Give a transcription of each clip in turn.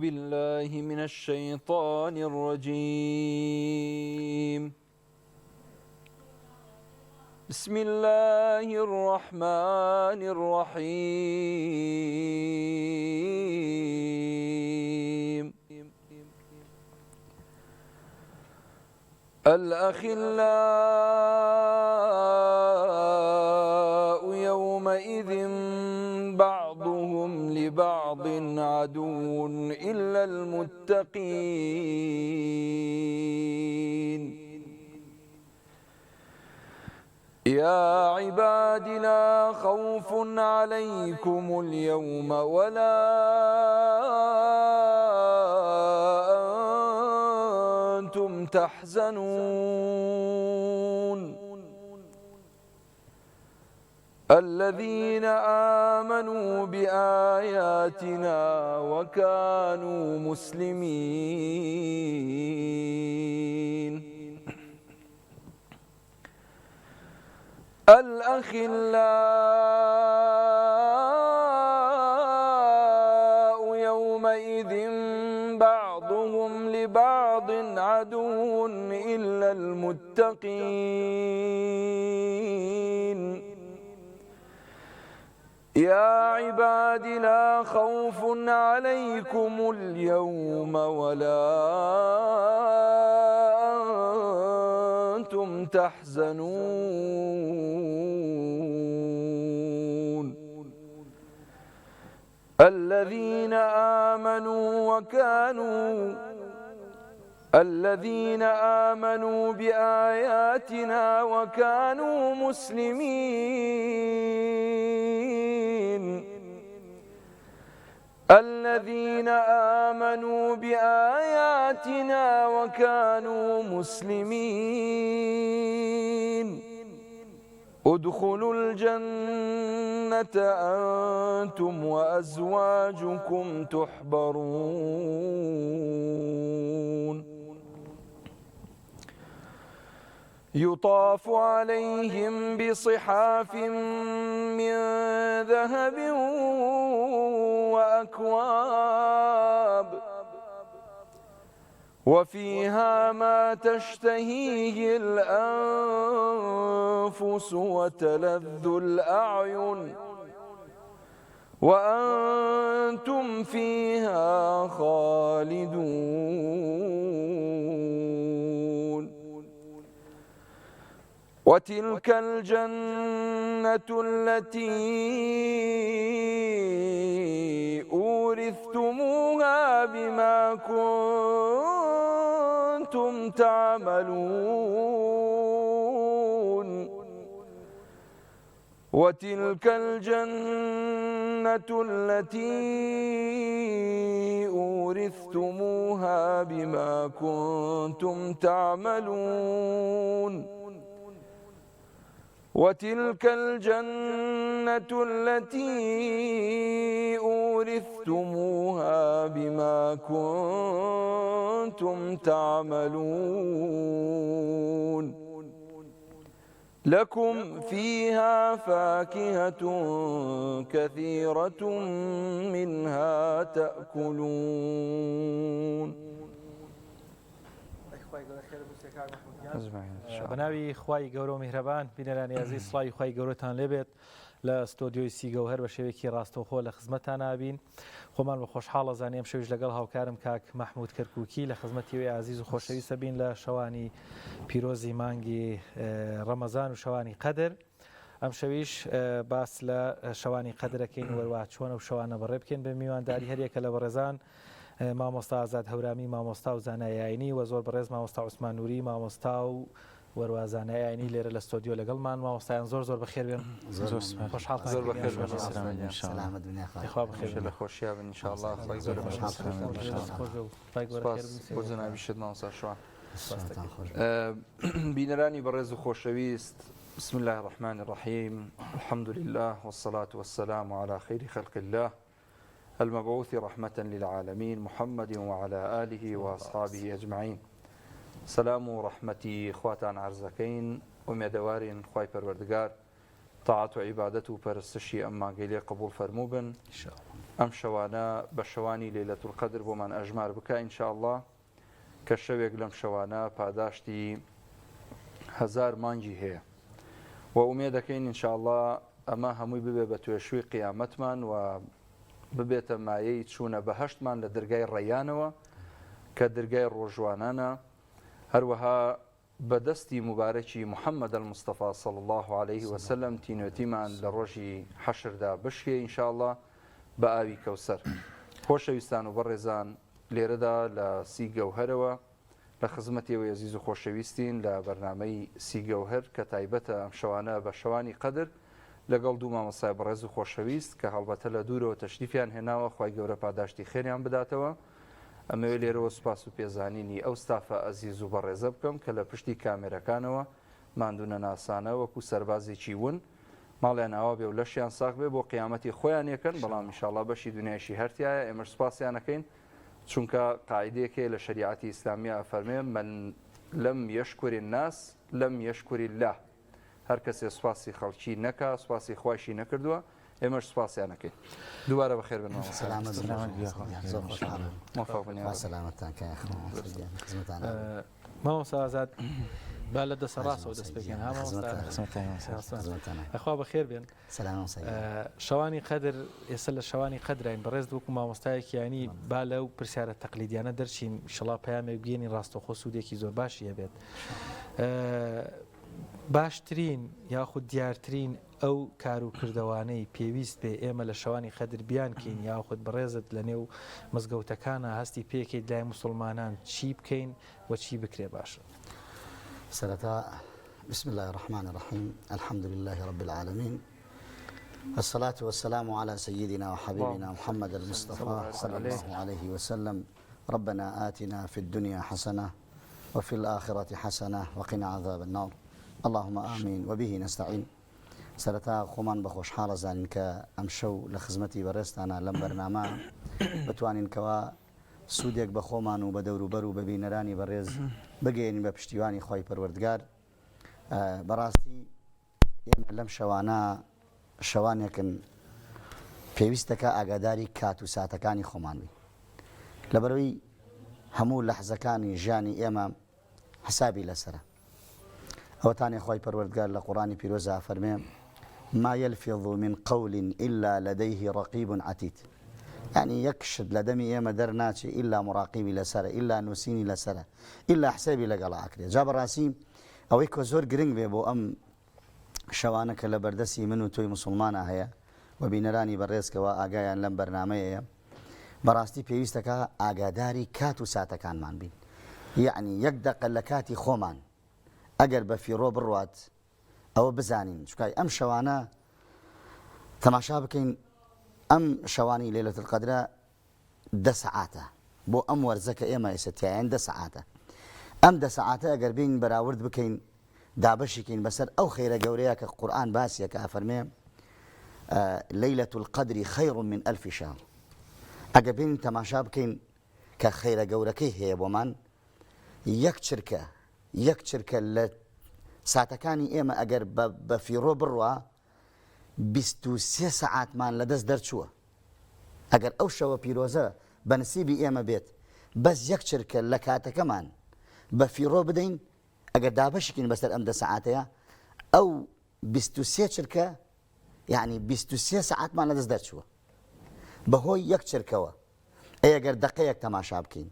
بالله من الشيطان الرجيم. بسم الله الرحمن الرحيم. الأخلاء يومئذ بعضهم لبعض عدو إلا المتقين. يا عباد لا خوف عليكم اليوم ولا أنتم تحزنون. الذين آمنوا بآياتنا وكانوا مسلمين. الأخلاء يومئذ بعضهم لبعض عدو إلا المتقين. يا عباد لا خوف عليكم اليوم ولا أنتم تحزنون. الذين آمنوا بآياتنا وكانوا مسلمين. الذين آمنوا بآياتنا وكانوا مسلمين ادخلوا الجنة أنتم وأزواجكم تحبرون. يطاف عليهم بصحاف من ذهب وأكواب وفيها ما تشتهيه الأنفس وتلذ الأعين وأنتم فيها خالدون. وتلك الجنة التي أورثتموها بما كنتم تعملون. وتلك الجنة التي أورثتموها بما كنتم تعملون. وتلك الجنة التي أورثتموها بما كنتم تعملون. لكم فيها فاكهة كثيرة منها تأكلون. بەناوی خوای گەورە و میهرەبان بینەرانی عەزیز سڵاوی خوای گەورەتان لێبێت لە ستۆدیۆی سیگەوهەر بە شێوەیەکی ڕاستەوخۆ لە خزمەتتان نابین. خۆمان بە خۆشحاڵە زانیم شەویش لەگەڵ هاوکارم کاک مەحموود کەرکووکی لە خزمەتیەوەی عەزیز و خۆشەویستە بین لە شەوانی پیرۆزی مانگی ڕەمەزان و شەوانی قەدر. ئەم شەویش باس لە شەوانی قەدرەکەین وەروە چۆنە و شەوانە بەڕێ بکەین بە میوانداری هەریەکە لە بەڕێزان مامۆستا ئازاد هەورامی مامۆستا و زانای ئاینی و زۆر بەڕێز مامۆستا عوسمان نووری مامۆستا و وەروە زانای ئاینی لێرە لە ستۆدیۆ لەگەڵمان مامۆستایان زۆر زۆر بەخێر بێن. خۆشحاڵ لە خۆشییا بن ئینشاءالله. بۆ جەنابیشت مامۆستا شوان. بینەرانی بەڕێز و خۆشەویست، بسم الله الرحمن الرحيم. الحمد لله والصلاة والسلام على خير خلق الله المبعوث رحمة للعالمين محمد وعلى آله وأصحابه أجمعين. سلام و ڕەحمەتی خواتان عرزەکەین و مێدەوارین خوای پەروەردگار تاعات و عیبادەت و پەرستشی ئەم مانگەی لێ قبول فەرموو بن ئەم شەوانە بە شەوانی لەیلەتول قەدر بۆمان ئەژمار بکە ئینشاءالله کە شەوێک لەم شەوانە پاداشتی 1000 مانگی هەیە و ئومێد دەکەین ئینشاءالله ئەمە هەمووی ببێ بە توێشووی قیامەتمان و ببێتە مایەی چوونە بەهەشتمان لە دەرگای ڕەیانەوە کە دەرگای ڕۆژوانانە هەروەها بەدەستی مبارەکی محەممەد المستەفا صلی الله عليه وسلم تینوێتیمان لە ڕۆژی حەشردا بشکێ ئینشاءالله بە ئاوی کەوسەر. خۆشەویستان و بەڕێزان لێرەدا لە سی گەوهەرەوە لە خزمەتیەوە عزیز و خۆشەویستین لە بەرنامەی سی گەوهەر کە تایبەتە ئەم شەوانە بە شەوانی قەدر لەگەڵ دوو مامۆستای بەڕێز و خۆشەویست کە هەڵبەتە لە دوورەوە تەشریفیان هێناوە خوای گەورە پاداشتی خێریان بداتەوە. ئەمەوێ لێرەوە سوپاس و پێزانینی ئەو ستافە ئەزیز و بەڕێزە بکەم کە لە پشتی کامێرەکانەوە ماندوونە ناسانە وەکو سەربازێکی ون ماڵیان ئاوا بێ و لەشیان ساغ بێ بۆ قیامەتی خۆیان یەکەن بەڵام ئینشاءالله بەشی دنیایشی هەرتیایە ئێمەش سوپاسیانەکەین چونکە قاعدەیەکێ لە شریعەتی ئیسلامیە فەرمێ من لەم یەشکوری الناس لەم یەشکوری الله هەر کەسێ سوپاسی خەڵکی نەکا سوپاسی خواشی نەکردووە ئێمەش سوپاسیانەکەین. دووبارە بەخێر بن مامۆستا ئازاد با لە دەسە ڕاستەوە دەست بکەین ئەخوا بەخێر بێن. شەوانی قەدر ئێستا لە شەوانی قەدراین بەڕێز وەکو مامۆستایەکی ینی با لەو پرسیارە تەقلیدیانە دەرچین ئینشەڵا پەیامێک بگەێنین ڕاستەوخۆ سوودێکی زۆر باشی هەبێت. باشترین یاخود دیارترین ئەو کار و کردەوانەی پێویست بێ ئێمە لە شەوانی قەدر بیانکەین یاخود بەڕێزت لە نێو مزگەوتەکانە هەستی پێکەیت لای موسڵمانان چی بکەین و چی بکرێ باشە؟ سرتا بسم الله الرحمن الرحيم الحمد لله رب العالمين الصلاة والسلام على سيدنا وحبيبنا محمد المصطفى صلى الله عليه وسلم ربنا آتنا في الدنيا حسنة وفي الآخرة حسنة وقنا عذاب النار اللهم آمين وبه نستعين. سرتا خومان بخوش حال زانين كأمشو لخزمتي برستانا لم برنامه بتوانين كوا سودێک بە خۆمان و بە دەوروبەر و بە بینەرانی بەڕێز بگەێنین بە پشتیوانی خۆی پەروەردگار. بەڕاستی ئێمە لەم شەوانە شەوانێکن پێویستەکە ئاگاداری کات و ساتەکانی خۆمان بین لەبەرەوەی هەموو لەحزەکانی ژیانی ئێمە حسابی لەسرە. ئەوەتانی خۆی پەروەردگار لە قورآنی پیرۆزە فەرمێ ما يلفظ من قول إلا لديه رقيب عتيد يعني يكشد لدمي إما درناتي إلا مراقبي لسرة إلا نوسيني لسرة إلا حسابي لقلا أكري جاب راسي أو يكو زور قرنق بيبو أم شوانك لبردسي منو توي مسلمانة هيا وبينراني بريسك وآقايا لم برنامي براستي بيوستكا آقاداري كاتو ساتكان مان بين يعني يقدق لكاتي خومان أقر بفيرو بروات أو بزانين شكاي أم شوانا تماشا بكين أم شواني ليلة القدر 10 ساعات بو أم ورزك إما يستيعين 10 ساعات أم 10 ساعات أقر بين براورد بكين دابشكين بسر أو خير جورياك القرآن باسيك أفرمي ليلة القدر خير من 1000 شهر أقر بين تماشا بكين كخير جوركي هي بومان يك شركة ساعتكاني إما أقر بفيرو بروا 23 ساعات مان لدەست دەرچووە ئەگەر ئەو شەوە پیرۆزە بە نسیبی ئێمە بێت بەس یەک چرکە لە کاتەکەمان بە فیڕۆ بدەین ئەگەر دابەشکین بەسەر ئەم 10 ساعاتەیە ئەو 23 چرکە یعنی 23 ساعاتمان لەدەست دەرچووە بەهۆی یەک چرکەوە. ئەگەر دقەیەک تەماشا بکەین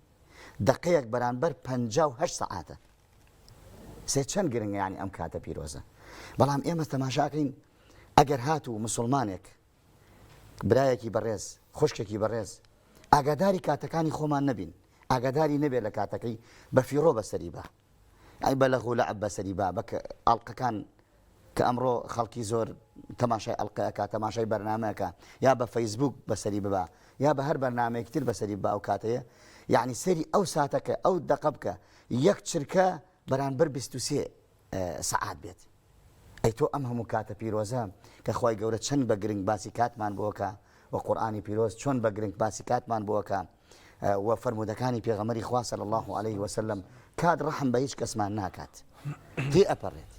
دقەیەک بەرامبەر 58 ساعاتە سێ چەند گرنگە یعنی ئەم کاتە پیرۆزە. بەڵام ئێمە تەماشاکەین ئەگەر هاتوو مسلمانێک برایەکی بەڕێز خوشکێکی بەڕێز ئاگاداری کاتەکانی خۆمان نەبین ئاگاداری نەبێت لە کاتەکەی بە فیڕۆ بەسەری بە ئەی بە لەغو لەعب بەسەری با بە ئەڵقەکان کە ئەمڕۆ خەڵکی زۆر تەماشای ئەڵقەیەکە تەماشای بەرنامەیەکە یا بە فەیسبوک بەسەری ببا یا بە هەر بەرنامەیەکی تر بەسەری بە ئەو کاتەیە یعنی سەری ئەو ساتەکە ئەو دەقە بکە یەک چرکە بەرامبەر 23 ساعات بێت. ئەی تۆ ئەم هەموو کاتە پیرۆزە کە خوای گەورە چەند بە گرنگ باسی کاتمان بۆکە و قورآانی پیرۆز چۆن بە گرنگ باسی کاتمان بۆکە و فەرمودەکانی پێغەمبەری خوا صلی الله عليه وسلم کات ڕەحم بە هیچ کەسمان ناکات تێ ئەپەڕێت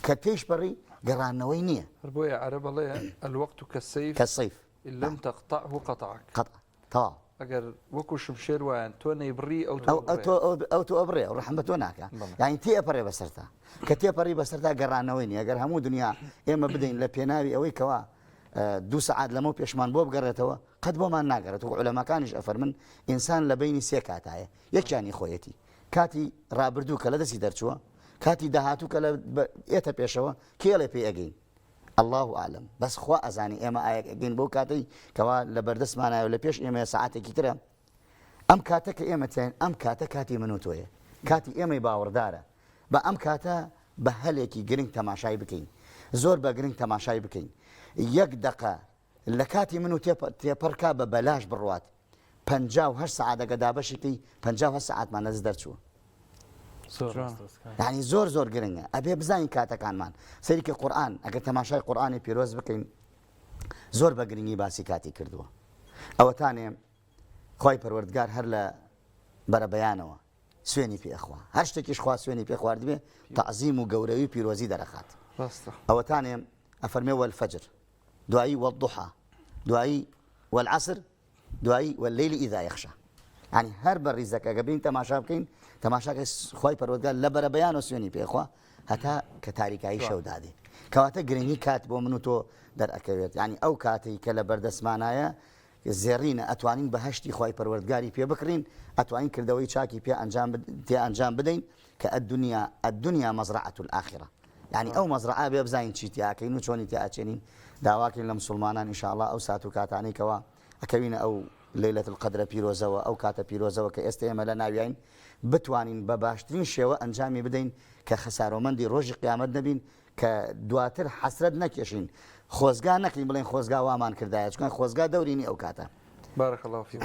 کە پێش بەڕی گەڕانەوەی نییە. بۆیە عەرە بەڵێ الوەقت کەسەیف کەسەیف إن لم تقطعه قطعك قطع تەواو ئەگەر وەکو شمشێر وایان تۆ نەیبڕی ئەو تۆ ئەبڕێ و ڕەحمە تۆ ناکە یعنی تێپەڕێ بەسەرتا کە تێپەڕی بەسەرتا گەڕانەوەی نیە ئەگەر هەموو دنیا ئێمە بدەین لە پێناوی ئەوەی کەوا 2 سەعات لەمە پێشمان بۆ بگەڕێتەوە قەت بۆمان ناگەڕێت و عولەماکانیش ئەفەرمن ئینسان لە بینی 3 کاتایە یەکیانی خۆیەتی کاتی ڕابردوو کە لە دەستی دەرچووە کاتی داهاتوو کە لە ئێتە پێشەوە کێڵێ پێ ئەگەین الله ئاعلم بەس خوا ئەزانی ئێمە ئاگەین بەو کاتەی کەوا لە بەردەستمانایە و لە پێش ئێمە سەعاتێکی ترە ئەم کاتە کە ئێمە تێن ئەم کاتە کاتی من و تۆیە کاتی ئێمەی باوەڕدارە بە ئەم کاتە بە هەلێکی گرنگ تەماشای بکەین زۆر بە گرنگ تەماشای بکەین 1 دقە لە کاتی من و تێپەڕکا بە بەلاش بڕوات 58 سەعات ئەگە دابەشێکی 58 سەعاتمان لەدەست دەرچووە یعنی زۆر گرنگە ئەبێ بزانین کاتەکانمان سەریکە قورئان ئەگەر تەماشای قورئانی پیرۆز بکەین زۆر بە گرنگی باسی کاتی کردووە ئەوەتانێ خی پەروەردگار هەر لە بەرەبەیانەوە سوێنی پێخوا هەر شتێکیش خوا سوێنی پێ خواردبێ تەعزیم و گەورەوی پیرۆزی دەرەخات ئەوەتانێ ئەفەرمێ والفەجر دوایی والضحى دوایی والعصر دوایی والليل إذا يخشى يعني هەر بە ڕیزەکە گە بین تەماشا بکەین تەماشاکە خی پەروەردگار لە بەرەبەیان و سوێنی پێخوا هەتا کە تاریکایی شەو دادێ کەواتە گرنگی کات بۆ من و تۆ دەرئەکەوێت ینی ئەو کاتی کە لە بەردەستمانایە زێڕینە ئەتوانین بەهشتی خی پەروەردگاری پێ بکڕین ئەتوانین کردەوەی چاکی پێ ئەنجام بدەین کە الدنيا مزرعة الآخرة يعني ئەو مەزرعە بێ بزانین چی تیاکەین و چۆنی تیاچێنین داواکەین لە مسلمانان ئینشاءالله ئەو سات و کاتانەی کەوا ئەکەوینە ئەو لەیلەت القەدرە پیرۆزەوە ئەو کاتە پیرۆزەوە کە ئێستا ئێمە لە ناویین بتوانین بە باشترین شێوە ئەنجامی بدەین کە خەسارۆمەندی ڕۆژی قیامەت نەبین کە دواتر حەسرەت نەکێشین خۆزگا نەکەین بڵێن خۆزگا وامان کردایە چونکە خۆزگا دەورینی ئەو کاتە بارك الله فيك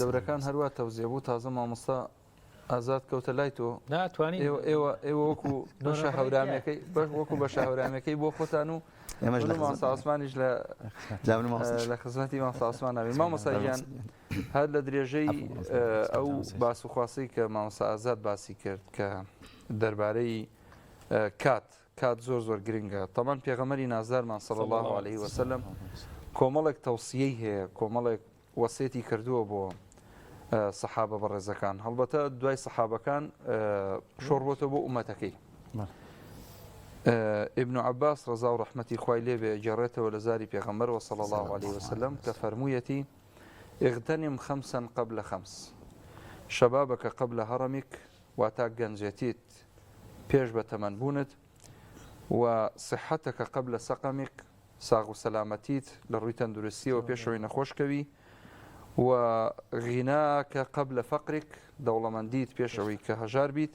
دەورەکان هەروە تەوزیە بوو تازە مامۆستا ئازاد کەوتە لای تۆ ناتوانین ئێوە وەکو بەشە هەورامەکەی وەکو بەشە هەورامەکەی بۆ خۆتان و مامۆستا عوسمانیش لە خزمەتی مامۆستا عوسمان ناوین مامۆستا گیان هەر لە درێژەی ئەو باسوخواسی کە مامۆستا ئازاد باسی کرد کە دەربارەی کات زۆر گرنگە تەمان پێغەمەری نازدارمان صلی الله عليه وسلم کۆمەڵێک تەوسیەی هەیە کۆمەڵێک وەسێتی کردووە بۆ سەحابە بەڕێزەکان هەڵبەتە دوای سەحابەکان شۆڕبۆتە بۆ ئومەتەکەی ابن عباس ڕەزا و ڕەحمەتی خوای لێبێ گەڕێتەوە لە زاری پێغەمبەر صلی الله عليه وسلم کە فەرموویەتی اغتنم 5 قبل 5 شبابك قبل هرمك واتا گەنجێتیت پێش بە تەمەنبوونت وصحتك قبل سقمك ساغ و سەلامەتیت لە ڕووی تەندروستیەوە پێشەوەی نەخۆشکەوی وغناك قبل فقرك دەوڵەمەندیت پێشەوەی کە هەژار بیت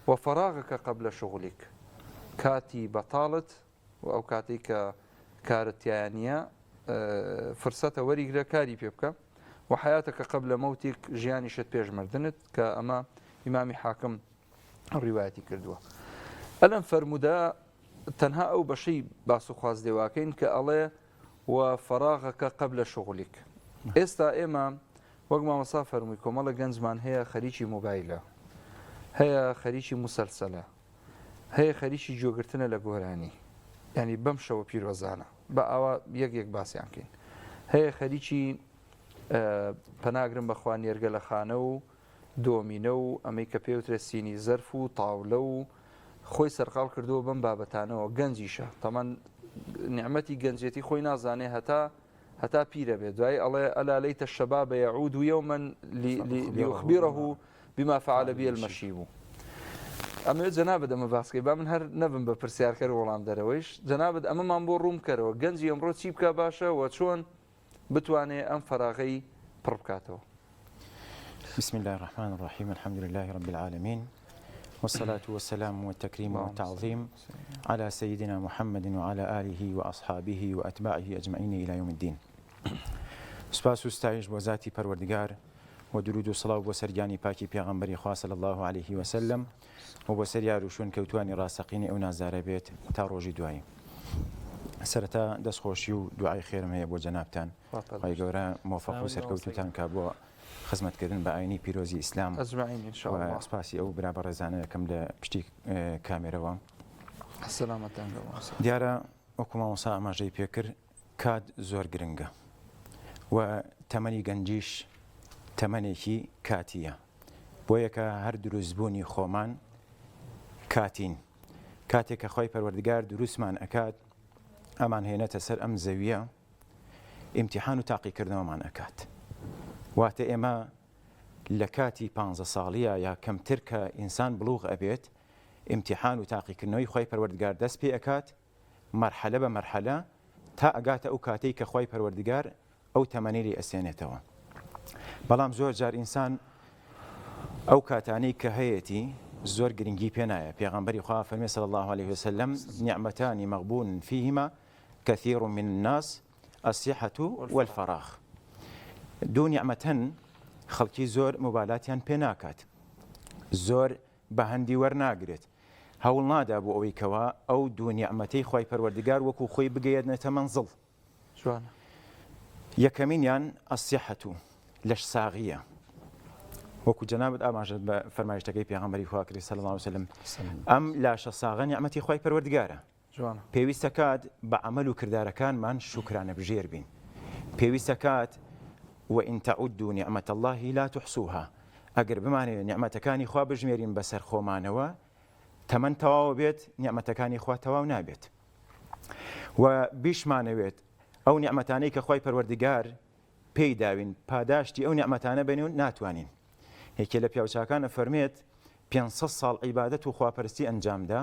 وفراغك قبل شغلك کاتی بەتاڵت و ئەو کاتی کە کارتیانە فرسەتە وەریگرە کاری پێ بکە وحياتك قبل موتك ژیانیشت پێش مردنت کە ئەمە ئیمامی حاکم ڕیوایەتی کردووە ئەلەم فەرموودا تەنها ئەو بەشەی باس و خوازدێواکەین کە ئەڵێ وفراغك قبل شغلك ئێستا ئێمە وەک مامۆستا فەرمووی کۆمەڵە گەنجمان هەیە خەریکی مۆبایلە هەیە خەریکی موسەلسەلە هەیە خەریکی جۆگرتنە لە گۆرانی ینی بەم شەوە پیرۆزانە بە ئاوا یەک باسییان کەین هەیە خەریکی پەناگرم بەخوا نێرگە لە خانە و دۆمینە و ئەمەی کە پێوترێ سینی زەرف و تاولە و خۆی سەرقاڵ کردووە بەم بابەتانەوە گەنجیشە تەمان نیعمەتی گەنجێتی خۆی نازانێ هەتا پیرە بێت دوای ئەڵێ ئەلا لەیتە الشەباب یعود یوما لیخبیره بما فعل بی المەشیب ئەمەوێت جەنابەت ئەمە باسکەی با من هەر نەبم بە پرسیارکەر وەڵام دەرەوەیش جەنابەت ئەمەمان بۆ ڕوون کەرەوە گەنجی ئەمڕۆ چی بکە باشە و چۆن بتوانێ ئەم فەراغەی پڕ بکاتەوە بسم الله الرحمن الرحيم الحمد لله رب العالمين والصلاة والسلام والتكريم والتعظيم على سيدنا محمد وعلى آله وأصحابه وأتباعه أجمعين إلى يوم الدين سپاس و ستایش بۆ ذاتی پەروەردگار و درود و سڵاو بۆ سەرگیانی پاکی پێغەمبەری خوا صلی الله عليه وسلم و بۆ سەریار و شوێن کەوتوانی ڕاستەقینی ئەو نازارە بێت تا ڕۆژی دوایی سەرەتا دەستخۆشی و دوعای خێرم هەیە بۆ جەنابتان خی گەورە مۆفەق و سەرکەوتوتان کا بۆ خزمەتکردن بە ئاینی پیرۆزی ئیسلام سپاسی ئەو برابە ڕێزانە یەکەم لە پشتی کامێرەوە سەلامەتان دیارە وەکو مامۆستا ئاماژەی پێکرد کات زۆر گرنگە و تەمەنی گەنجیش تەمەنێکی کاتیە بۆیە کە هەر دروستبوونی خۆمان کاتین کاتێک کە خۆی پەروەردگار دروستمان ئەکات ئەمان هێنێتە سەر ئەم زەویە ئیمتیحان و تاقیکردنەوەمان ئەکات واتە ئێمە لە کاتی 15 ساڵیە یا کەمتر کە ئینسان بڵوغ ئەبێت ئیمتیحان و تاقیکردنەوەی خۆی پەروەردگار دەست پێ ئەکات مەرحەلە بە مەرحەلە تا ئەگاتە ئەو کاتەی کە خۆی پەروەردگار ئەو تەمەنی ئەسێنێتەوە بەڵام زۆر جار ئینسان ئەو کاتانەی کە هەیەی زۆر گرنگی پێ نایە پێغەمبەری خوا فەرمێ صلی الله عليه وسلم نعمتان مغبون فيهما كثير من الناس الصحة والفراغ دوو نیعمەتەن خەڵکی زۆر مبالاتیان پێ ناکات زۆر بە هەندی وەرناگرێت هەوڵ نادا بۆ ئەوەی کەوا ئەو دوو نیعمەتەی خۆی پەروەردگار وەکو خۆی بگەیەنێتە مەنزڵ یەکەمینیان الصحة لەش ساغیە وەکو جەنابەت ئاماژەت بە فەرمایشتەکەی پێغەمبەری خوا کردی صلی الله عليه وسلم ئەم لاشە ساغە نیعمەتی خۆی پەروەردگارە پێویستە کات بە عەمەل و کردارەکانمان شوکرانە بژێر بین پێویستە کات وإن تعدوا نعمة الله لا تحصوها ئەگەر بمانەوێت نیعمەتەکانی خوا بژمێرین بەسەر خۆمانەوە تەمەن تەواو بێت نیعمەتەکانی خوا تەواو نابێت و بیشمانەوێت ئەو نیعمەتانەی کە خۆی پەروەردگار پێی داوین پاداشتی ئەو نیعمەتانە بنین و ناتوانین یەکێ لە پیاوچاکانە فەرمێت 500 ساڵ عیبادەت و خواپەرستی ئەنجامدا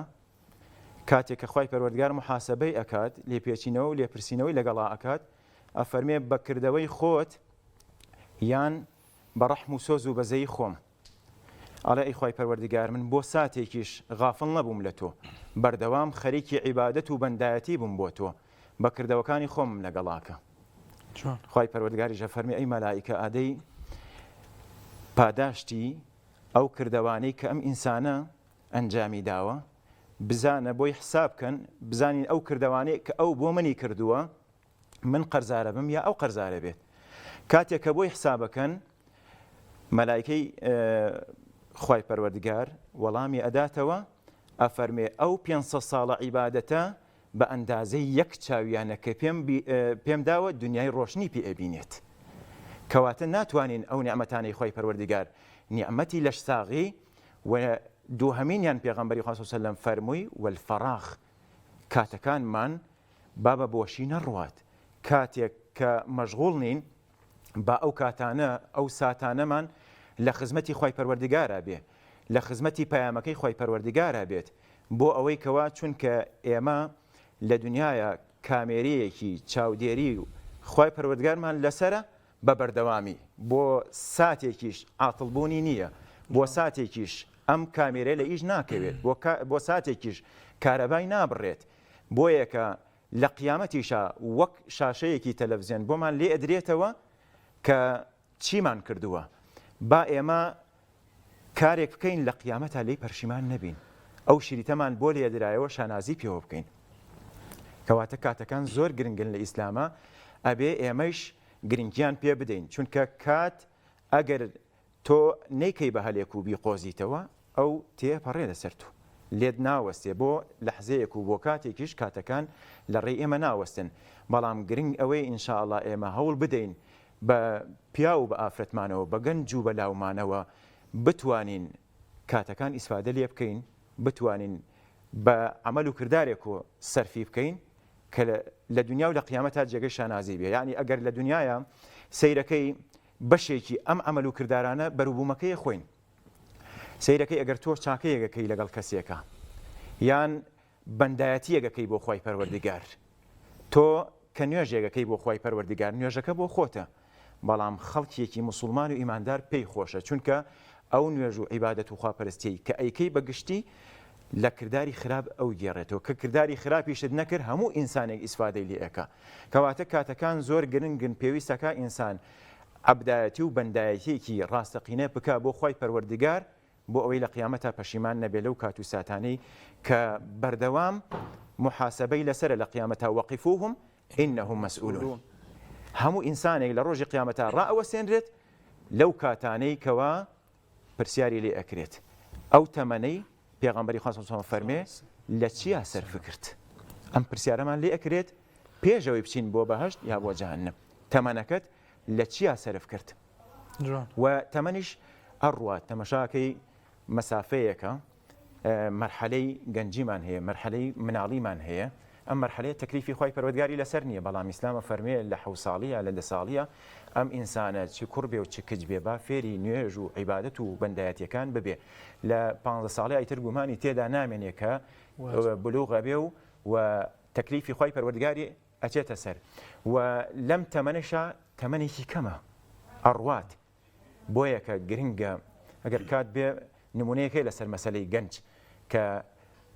کاتێک کە خۆی پەروەردگار محاسبەی ئەکات لێپێچینەوە و لێپرسینەوەی لەگەڵا ئەکات ئەفەرمێ بەکردەوەی خۆت یان بە ڕەحم و سۆز و بەزەی خۆم ئەڵێ ئەی خۆی پەروەردگار من بۆ ساتێکیش غافڵ نەبووم لە تۆ بەردەوام خەریکی عیبادەت و بەندایەتی بووم بۆ تۆ بەکردەوەکانی خۆم لەگەڵاکە خۆی پەروەردگاریش ئەفەرمێ ئەی مەلائیکە ئادەی پاداشتی ئەو کردەوانەی کە ئەم ئینسانە ئەنجامی داوە بزانە بۆی حساب بکەن بزانین ئەو کردەوانەی کە ئەو بۆ منی کردووە من قەرزارە بم یا ئەو قەرزارە بێت کاتێک کە بۆی حسابەکەن مەلایکەی خۆی پەروەردگار وەڵامی ئەداتەوە ئەفەرمێ ئەو 500 ساڵە عیبادەتە بە ئەندازەی یەک چاویانە کە پێم داوە دنیای ڕۆشنی پێ ئەبینێت کەواتە ناتوانین ئەو نیعمەتانەی خۆی پەروەردگار نیعمەتی لەش ساغی و دووهەمینیان پێغەمبەری خوا صلی الله علیه و سلم فەرمووی والفەراغ کاتەکانمان با بە بۆشی نەڕوات کاتێک کە مەشغوڵ نین با ئەو کاتانە ئەو ساتانەمان لە خزمەتی خۆی پەروەردگارە بێ لە خزمەتی پەیامەکەی خۆی پەروەردگارە بێت بۆ ئەوەی کەوا چونکە ئێمە لە دنیاە کامێرەیەکی چاودێری و خۆی پەروەردگارمان لەسرە بە بەردەوامی بۆ ساتێکیش عاتڵبوونی نییە بۆ ساتێکیش ئەم کامێرە لە ئیش ناکەوێت بۆ ساتێکیش کارەبای نابڕێت بۆیە کە لە قیامەتیشە وەک شاشەیەکی تەلەڤیزیۆن بۆمان لێ ئەدرێتەوە کە چیمان کردووە با ئێمە کارێک بکەین لە قیامەتە لێی پەرشیمان نەبین ئەو شریتەمان بۆ لێدرایەوە شانازی پێوە بکەین کەواتە کاتەکان زۆر گرنگن لە ئیسلامە ئەبێ ئێمەش گرنگیان پێ بدەین چونکە کات ئەگەر تۆ نەیکەی بە هەلێک و بیقۆزیتەوە ئەو تێپەڕێ لەسەر تو لێت ناوەستێ بۆ لەحزەیەک و بۆ کاتێکیش کاتەکان لە ڕێی ئێمە ناوەستن بەڵام گرنگ ئەوەی ئینشاءڵڵا ئێمە هەوڵ بدەین بە پیا و بە ئافرەتمانەوە بە گەنج و بەلاومانەوە بتوانین کاتەکان ئیسفادە لێ بکەین بتوانین بە عەمەل و کردارێک و سەرفی بکەین کە لە دنیا و لە قیامەتە جێگەی شانازی بێ یعنی ئەگەر لە دنیاە سەیرەکەی بەشێکی ئەم عەمەل و کردارانە بەروبوومەکەی خۆین سەیرەکەی ئەگەر تۆ چاکەیەکەکەی لەگەڵ کەسێکە یان بەندایەتیەکەکەی بۆ خۆی پەروەردگار تۆ کە نوێژێکەکەی بۆ خۆی پەروەردگار نوێژەکە بۆ خۆتە بەڵام خەڵکیەکی مسلمان و ئیماندار پێی خۆشە چونکە ئەو نوێژ و عیبادەت و خواپەرستی کە ئەیکەی بەگشتی لە کردداری خراپ ئەو گێڕێتەوە کە کردداری خراپیشت نەکرد هەموو ئینسانێک ئیسفادەی لێ ئەکا کەواتە کاتەکان زۆر گرنگن پێویستەکە ئینسان عەبدایەتی و بەندایەتیەکی ڕاستەقینە بکە بۆ خۆی پەروەردگار بۆ ئەوەی لە قیامەتە پەشیمان نەبێ لەو کات و ساتانەی کە بەردەوام محاسبەی لەسرە لە قیامەتە وەقیفوهم ئینەهم مەسئولون هەموو ئینسانێک لە ڕۆژی قیامەتە ڕائەوەسێنرێت لەو کاتانەی کەوا پرسیاری لێ ئەکرێت ئەو تەمەنەی پێغەمبەری خوا صلی الله علیه و سلم فەرمێ لە چیا سەرفکرد ئەم پرسیارەمان لێ ئەکرێت پێشەوەی بچین بۆ بەهەشت یا بۆ جەهەنەم تەمەنەکەت لە چیا سەرف کرد و تەمەنیش ئەڕوات تەمەشاکەی مەسافەیەکە مەرحەلەی گەنجیمان هەیە مەرحەلەی مناڵیمان هەیە ئەم مەرحەلەیە تەکلیفی خۆی پەروەردگاری لەسەر نییە بەڵام ئیسلامە فەرمێ لە 7 ساڵیە لە 10 ساڵیە ئەم ئینسانە چی کوڕ بێ و چ کچ بێ با فێری نوێژ و عیبادەت و بەندایەتیەکان ببێ لە 15 ساڵی ئیتر گومانی تێدا نامێنێ کە بلوغە بێ و تەکلیفی خۆی پەروەردگاری ئەچێتە سەر و لەم تەمەنشە تەمەنێکی کەمە ئەڕوات بۆیە کە گرنگە ئەگەر کات بێ نمونەیەکەی لەسەر مەسەلەی گەنج کە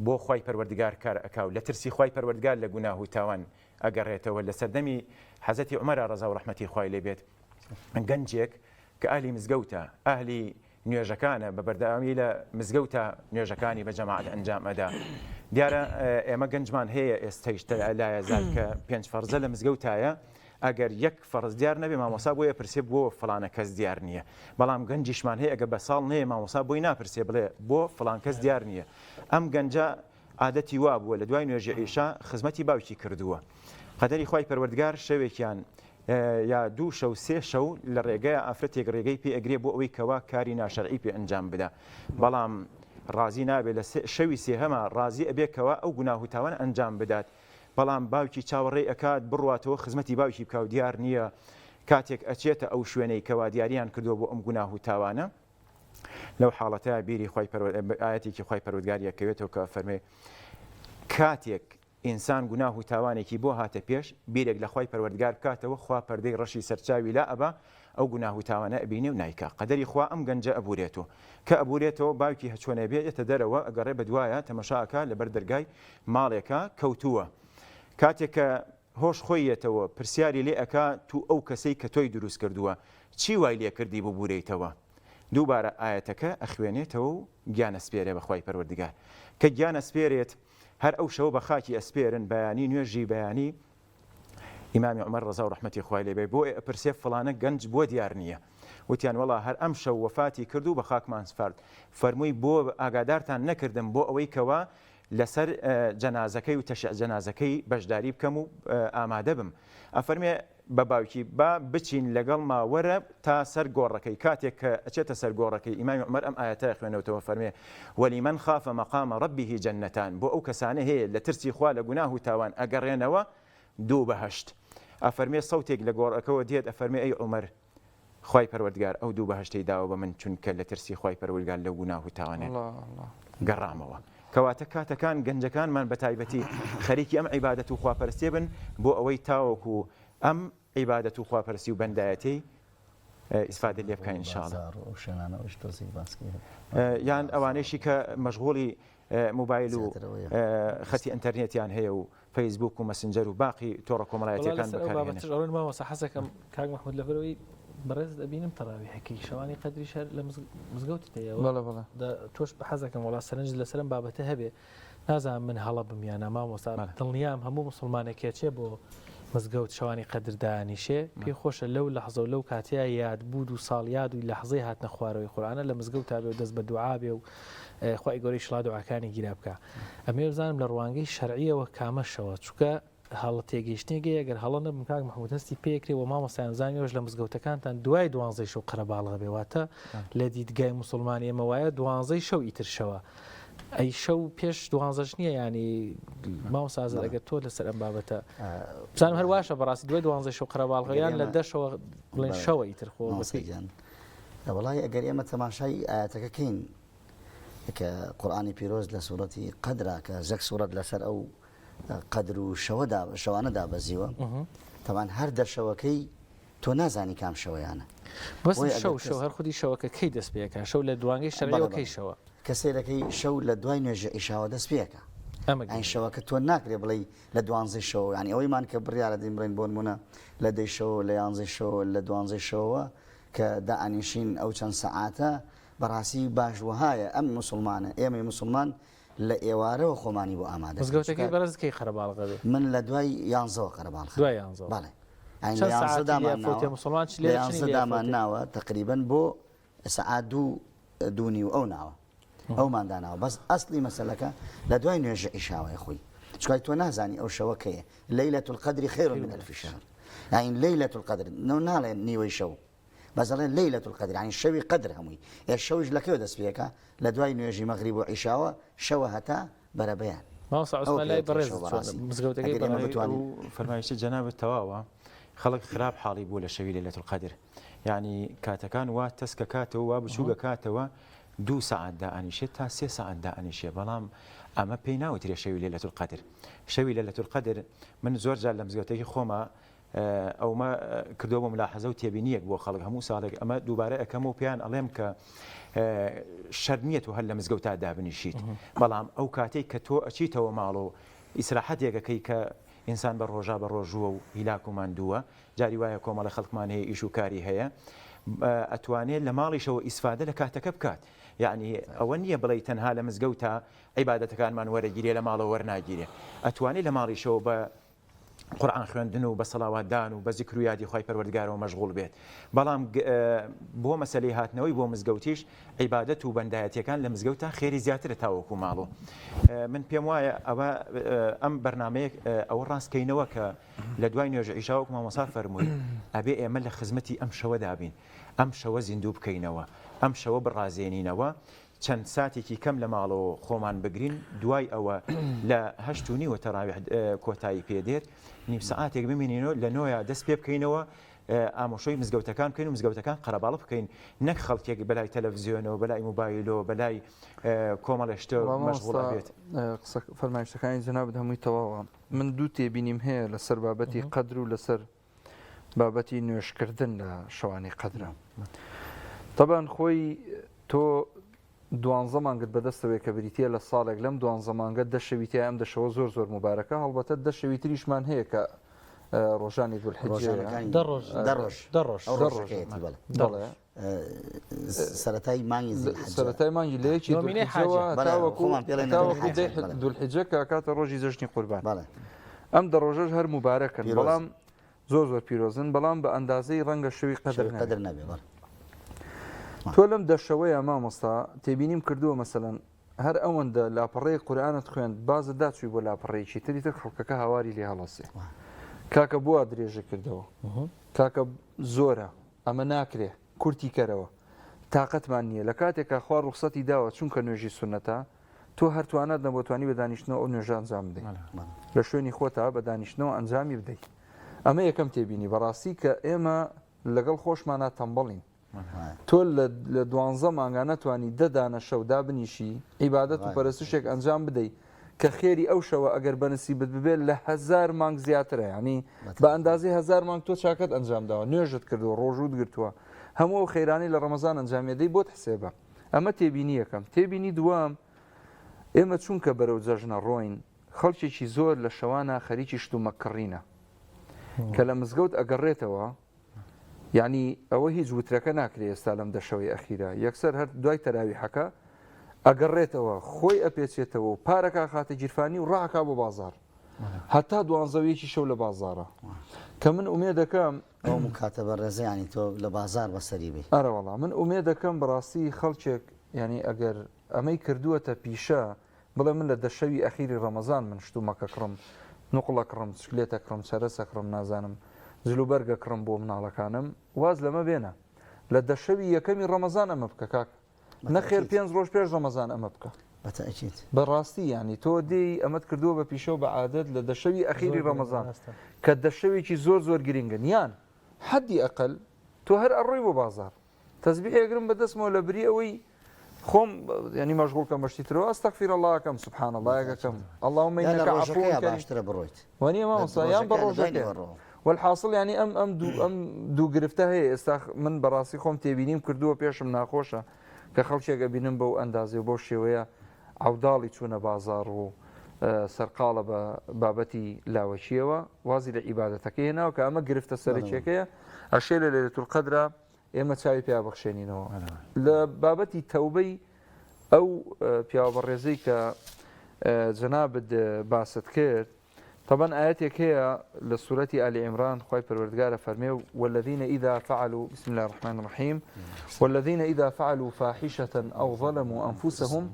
بۆ خۆی پەروەردگار کار ئەکاو لە ترسی خۆی پەروەردگار لە گوناه و تاوان ئەگەڕێتەوە لە سەردەمی حەزەتی عومەر ڕەزا و ڕەحمەتی خوای لێ بێت گەنجێک کە ئاهلی مزگەوتە ئاهلی نوێژەکانە بە بەردەوامی لە مزگەوتە نوێژەکانی بە جەماعەت ئەنجام ئەدا دیارە ئێمە گەنجمان هەیە ئێستەیش لایەزار کە 5 فەرزە لە مزگەوتایە ئەگەر یەک فەرز دیار نەبێ مامۆسا بۆیە پرسێ بۆ فڵانە کەس دیار نییە بەڵام گەنجیشمان هەیە ئەگە بە ساڵ نەیە مامۆسا بۆی ناپرسێ بڵێ بۆ فڵان کەس دیار نییە ئەم گەنجە عادەتی وا بووە لە دوای نوێژی عیشا خزمەتی باوکی کردووە قەدەری خوای پەروەردگار شەوێکیان یا 2 شەو 3 شەو لە ڕێگەیە ئافرەتێک ڕێگەی پێ ئەگرێ بۆ ئەوەی کەوا کاری ناشەرعی پێ ئەنجام بدە بەڵام ڕازی نابێت لە شەوی سێهەمە ڕازی ئەبێکەوە ئەو گوناه و تاوان ئەنجام بدات بەڵام باوکی چاوەڕێی ئەکات بڕواتەوە خزمەتی باوکی بکاو دیار نییە کاتێک ئەچێتە ئەو شوێنەی کەوا دیاریان کردووە بۆ ئەم گوناه و تاوانە لەو حاڵەتە بیری ئاەتێکی خۆی پەروەردگاریەکەوێتەوە کە فەرمێ کاتێک ئینسان گوناه و تاوانێکی بۆ هاتە پێش بیرێک لە خۆی پەروەردگار بکاتەوە خوا پەردەی ڕەشی سەرچاوی لا ئەبا ئەو گوناه و تاوانە ئەبینێ و نایکا قەدەری خوا ئەم گەنجە ئەبورێتەوە کە ئەبورێتەوە باوکی هەچۆنە بێتە دەرەوە ئەگەڕێ بەدوایە تەمەشاکە لەبەر دەرگای ماڵێکە کەوتووە کاتێک کە هۆش خۆیەتەوە پرسیاری لێ ئەکا تو ئەو کەسەی کە تۆی دروست کردووە چی وای لێ کردی ببورێتەوە دووبارە ئاەتەکە ئەخوێنێتەوە و گیانەسپێرێ بەخوای پەروەردگار کە گیانەسپێرێت هەر ئەو شەو بە خاکی ئەسپێرن بەیانی نوێژی بەیانی ئیمامی عومەر ڕەزا و ڕەحمەتی خوای لێ بێ بۆ پرسێ فڵانە گەنج بۆ دیار نییە وتیان وەڵا هەر ئەم شەو وەفاتی کرد و بە خاکمان سپارد فەرمووی بۆ ئاگادارتان نەکردم بۆ ئەوەی کەوا لەسەر جەنازەکەی و تەشیع جەنازەکەی بەشداری بکەم و ئامادە بم ئەفەرمێ بە باوکی با بچین لەگەڵ ماوەرە تا سەر گۆڕەکەی کاتێک کە ئەچێتە سەر گۆڕەکەی ئیمامی عومەر ئەم ئاەتە خوێنەوەتەوە فەرمێ وەلیمەن خافە مەقامە ڕەبیه جەنەتان بۆ ئەو کەسانە هەیە لە ترسی خوا لە گوناه و تاوان ئەگەڕێنەوە 2 بەهەشت ئەفەرمێ سەوتێک لە گۆڕەکەەوە دێت ئەفەرمێ ئەی عومەر خوای پەروەردگار ئەو 2 بەهەشتەی داوە بە من چونکە لە ترسی خوای پەروەردگار لە گوناه و تاوانێ گەڕامەوە کەواتە کاتەکان گەنجەکانمان بە تایبەتی خەریکی ئەم عیبادەت و خواپەرستێ بن بۆ ئەوەی تاوەکو ئەم عیبادەت و خواپەرستی و بەندایەتی ئیسفادە لێ بکەین ئینشاءڵڵا یان ئەوانەیشی کە مەشغوڵی موبایل و خەتی ئینتەرنێتیان هەیە و فەیسبوک و مەسنجەر و باقی تۆڕە کۆمەڵایەتیەکان بەکارهێنن مامۆستا حەزەکەم کاک مەحموود لەبەرەوەی بەڕێز دەبینم تەراویحەکەی شەوانی قەدری شەر لە مزگەوت دەیەوە تۆش بە حەزەکەم وڵا سەرنج لەسەرم بابەتە هەبێ نازانم من هەڵە بمیانە مامۆستا دڵنیام هەموو موسڵمانێکێ بۆ مزگەوت شەوانی قەدردانیشێ پێی خۆشە لەو لەحزە و لەو کاتەیە یادبوود و ساڵیاد و لەحزەی هاتنە خوارەوەی قورئانە لە مزگەوت تا بێ و دەست بە دوعا بێ و خوای گەورەی شڵا دوعاکانی گیرا بکە ئەمێ بزانم لە ڕوانگەی شەرعیەوە کامەشەوە چونکە هەڵە تێگەیشتنێکی ئەگەر هەڵە نەبم کاک مەحموود هەستی پێکرێ و مامۆستایان زانیۆش لە مزگەوتەکانتان دوای 12 شەو قەرەباڵغە بێواتە لە دیدگای موسڵمانی ئێمە وایە 12 شەو ئیترشەوە ئەی شەو پێش 12 نییە ینی مامۆستا ئەگەر تۆ لەسەر ئەم بابەتە بزانم هەر واشە بەڕاستی دوای 12 شەو قەرەباڵغە یان لە 10 شەوە بڵێن شەوە ئیتر خۆ بەسەیان وەڵای ئەگەر ئێمە تەماشای ئاەتەکەکەین کە قورئانی پیرۆز لە سوورەتی قەدرا کە زەک سوورەت لەسەر ئەو قەدر و شەوانەدا بەزیوە تەمان هەر دەرشەوەکەی تۆ نازانی کام شەوەیانە بەس شەو هەر خودی شەوەکە کەی دەست پێەکە شەو لە دوانگەی شەرعیەوەکەی شەوە کەسێرەکەی شەو لە دوای نوێژە ئیشاوە دەست پێەکە ئەین شەوەکە تۆ ناکرێ بڵێ لە 12 شەوە ینی ئەوەیمان کە بڕیارە دەیمڕێن بۆ نمونە لە 10 شەوە لە 11 شەوە لە 12 شەوە کە دائانیشین ئەو چەند سەعاتە بەڕاستی باش وهایە ئەم موسڵمانە ئێمەی موسڵمان لە ئێوارەوە خۆمانی بۆ ئامادە مزگەوتەکەی بەرزکەی قەرەباڵغە بێ من لە دوای 11 قەرەباڵغە دوای 11 بەڵێ لە 11 دامان ناوە تقریبا بۆ سەعات 2 و ئەو ناوە ئەومان داناوە بەس ئەسلی مەسەلەکە لە دوای نوێژە ئیشاوای خۆی چکای تۆ نازانی ئەو شەوە کەیە لەیلەة القەدری خەیڕ من ئەلف شەهر يعني ليلة القدر نال نيوي شو مثلا ليلة القدر يعني الشوي قدر هموي الشويش لك ودس فيك لدواي نيجي مغرب وعشاء شو هتا بربيان ما صار عثمان لا يبرز مسقوط فرمایشی جناب تەواوە خەڵک خراپ حاڵی بوو لە شەوی لەیلەة القەدر یعنی کاتەکان وا تەسکەکاتەوە وا بچووکەکاتەوە 2 ساعت دائنیشێت تا 3 ساعت دائنیشێ بەڵام ئەمە پێی ناوترێ شەوی لەیلەة القەدر شەوی لەیلەة القەدر من زۆر جار لە مزگەوتێکی خۆمە ئەومە کردەوە بۆ ملاحەزە و تێبینیەک بۆ خەڵک هەموو ساڵێک ئەمە دووبارە ئەەکەم و پێیان ئەڵێم کە شەرنیەت و هەر لە مزگەوتا دابنیشیت بەڵام ئەو کاتێک کە تۆ ئەچیتەوە ماڵ و ئیسراحەتێکەکەی کە ئینسان بە ڕۆژا بە ڕۆژووە و هیلاک و ماندووە جاری وایە کۆمەڵە خەڵکمان هەیە ئیش و کاری هەیە ئەتوانێت لە ماڵیشەوە ئیسفادە لە کاتەکە بکات یعنی ئەوە نییە بڵێ تەنها لە مزگەوتە عیبادەتەکانمان وەرەگیرێ لە ماڵەوە وەرناگیرێ ئەتوانێت لە ماڵیشەوە بە قورئان خوێندن و بە سەڵاواتدان و بە زیکر و یادی خی پەروەردگارەوە مەشغوڵ بێت بەڵام بۆ مەسەلەی هاتنەوەی بۆ مزگەوتیش عیبادەت و بەندایەتیەکان لە مزگەوتە خێری زیاترە تاوەکو ماڵۆ من پێم وایە ئەوە ئەم بەرنامەیەک ئەوە ڕاستکەینەوە کە لە دوای نوێژە عیشاوەکو مامۆستا فەرمووی ئەبێ ئێمە لە خزمەتی ئەم شەوە دابین ئەم شەوە زیندوو بکەینەوە ئەم شەوە بڕازێنینەوە چەند ساتێکی کەم لە ماڵەوە خۆمان بگرین دوای ئەوە لە 8:30 تەراویح کۆتایی پێدێت نیم سعاتێک بمینینەوە لە نۆیە دەست پێ بکەینەوە ئامۆژەی مزگەوتەکان بکەین و مزگەوتەکان قەرەباڵە بکەین نەک خەڵکێک بەلای تەلەڤیزیۆنەوە بەلای موبایلەوە بەلای کۆمەڵە شتە مەشغوڵ بێت فەرمایشتەکانی جەنابەت هەمووی تەواوە من دوو تێبینیم هەیە لەسەر بابەتی قەدر و لەسەر بابەتی نوێشکردن لە شەوانی قەدرە طبعاً خۆی تۆ 12 مانگت بەدەستەوەی کە بریتە لە ساڵێک لەم 12 مانگە دەشەویتە ئەم دەشەوە زۆر مبارەکە هەڵبەتە دەشەوی تریشمان هەیە کە ڕۆژانی دوولحیجە سەرەتای مانگی سەرەتای مانگی لەیەکی دوولحیجە کە کاتە ڕۆژی جەژنی قوربان ئەم دە ڕۆژەش هەر مبارەکەن بەڵام زۆر پیرۆزن بەڵام بە ئەندازەی ڕەنگە شەوی قەدر نەبێ تۆ لەم دەشەوەیە مامۆستا تێبینیم کردووە مەسەلەن هەر ئەوەندە لاپەڕەی قورئانت خوێند بازت داچووی بۆ لاپەڕەیەکی تر خەڵکەکە هاواری لێ هەڵەسێ کاکە بووە درێژە کردەوە کاکە زۆرە ئەمە ناکرێ کورتی کەرەوە تااقەتمان نییە لە کاتێکە خوا ڕوخسەتی داوە چونکە نوێژی سونەتە تۆ هەرتوانات نەبووتوانی بە دانیشتنەوە ئەو نوێژە ئەنجام بدەیت لە شوێنی خۆتا بە دانیشتنەوە ئەنجامی بدەیت ئەمە یەکەم تێبینی بەڕاستی کە ئێمە لەگەڵ خۆشمانە تەمبەڵین تۆ لە 12 مانگە نەتوانی دەدانە شەودا بنیشی عیبادەت و پەرستشێک ئەنجام بدەیت کە خێری ئەو شەوە ئەگەر بەنسیبت ببێت لە 1000 مانگ زیاترە ینی بە ئەندازی 1000 مانگ تۆ چاکەت ئەنجام داوە نوێژت کردو ڕۆژوت گرتووە هەموو خەیرانی لە ڕەمەزان ئەنجامێدەی بۆت حسێبە ئەمە تێبینی یەکەم تێبینی دووەم ئێمە چونکە بەرەو جەژنە ڕۆین خەڵکێکی زۆر لە شەوانە خەریکی شتومەکڕینە کە لە مزگەوت ئەگەڕێتەوە یعنی ئەوە هیچ وترەکە ناکرێ ئێستا لەم دەشەوەی ئەخیرە یەکسەر هەر دوای تەراویحەکە ئەگەڕێتەوە خۆی ئەپێچێتەوە و پارەکە خاتە گیرفانی و ڕاکا بۆ بازار هەتا دوانزەویەکی شەو لە بازارە کە من ئومێ دەکەم ئەو کاتە بە ڕێزیانی تۆ لە بازار بەسەری بێ ئەرەوەڵام من ئومێ دەکەم بەڕاستی خەڵکێک ینی ئەگەر ئەمەی کردووەتە پیشە بڵێ من لە دەشەوی ئەخیری ڕەمەزان من شتومەکە کڕم نوقڵە کڕم شکلێتە کڕم چەرەسە کڕم نازانم زلوبەرگە کڕم بۆ مناڵەکانم واز لەمە بێنە لە دەشەوی یەکەمی ڕەمەزان ئەمە بکە کاک نەخێر 5 ڕۆژ پێش ڕەمەزان ئەمە بکە بەڕاستی ینی تۆ دێی ئەمەت کردووە بە پیشە و بە عادەت لە دەشەوی ئەخیری ڕەمەزان کە دەشەوێکی زۆر گرنگن یان حەدی ئەقل تۆ هەر ئەڕۆی بۆ بازار تەسبیح ئەگرم بەدەستمەوە لە بری ئەوەی خۆم ینی مەشغوڵکە مەشتیترەوە ئەستەغفیر الله ئەکەم سوبحان الله یەکەکەم اللهم إنك عفو باشترە بڕۆیت وانە مامۆستا یان بە ڕۆژەکە والحاصل ینی ئەم دوو گرفتە هەیە ئێستا من بەڕاستی خۆم تێبینیم کردووە پێشم ناخۆشە کە خەڵکێکە بینم بەو ئەندازێ بۆ شێوەیە عوداڵی چوونە بازار و سەرقاڵە بە بابەتی لاوەچیەوە وازی لە عیبادەتەکە هێناوە کە ئەمە گرفتە سەرچێکەیە ئەشێ لە لەیلەتول قەدرە ئێمە چاوی پیا بەخشێنینەوە لە بابەتی تەوبەی ئەو پیاوە بەڕێزەی کە جەنابت باست کرد طبعا آياتك هي لسورة آل عمران خوي پروردگار فرمي والذين إذا فعلوا بسم الله الرحمن الرحيم والذين إذا فعلوا فاحشة أو ظلموا أنفسهم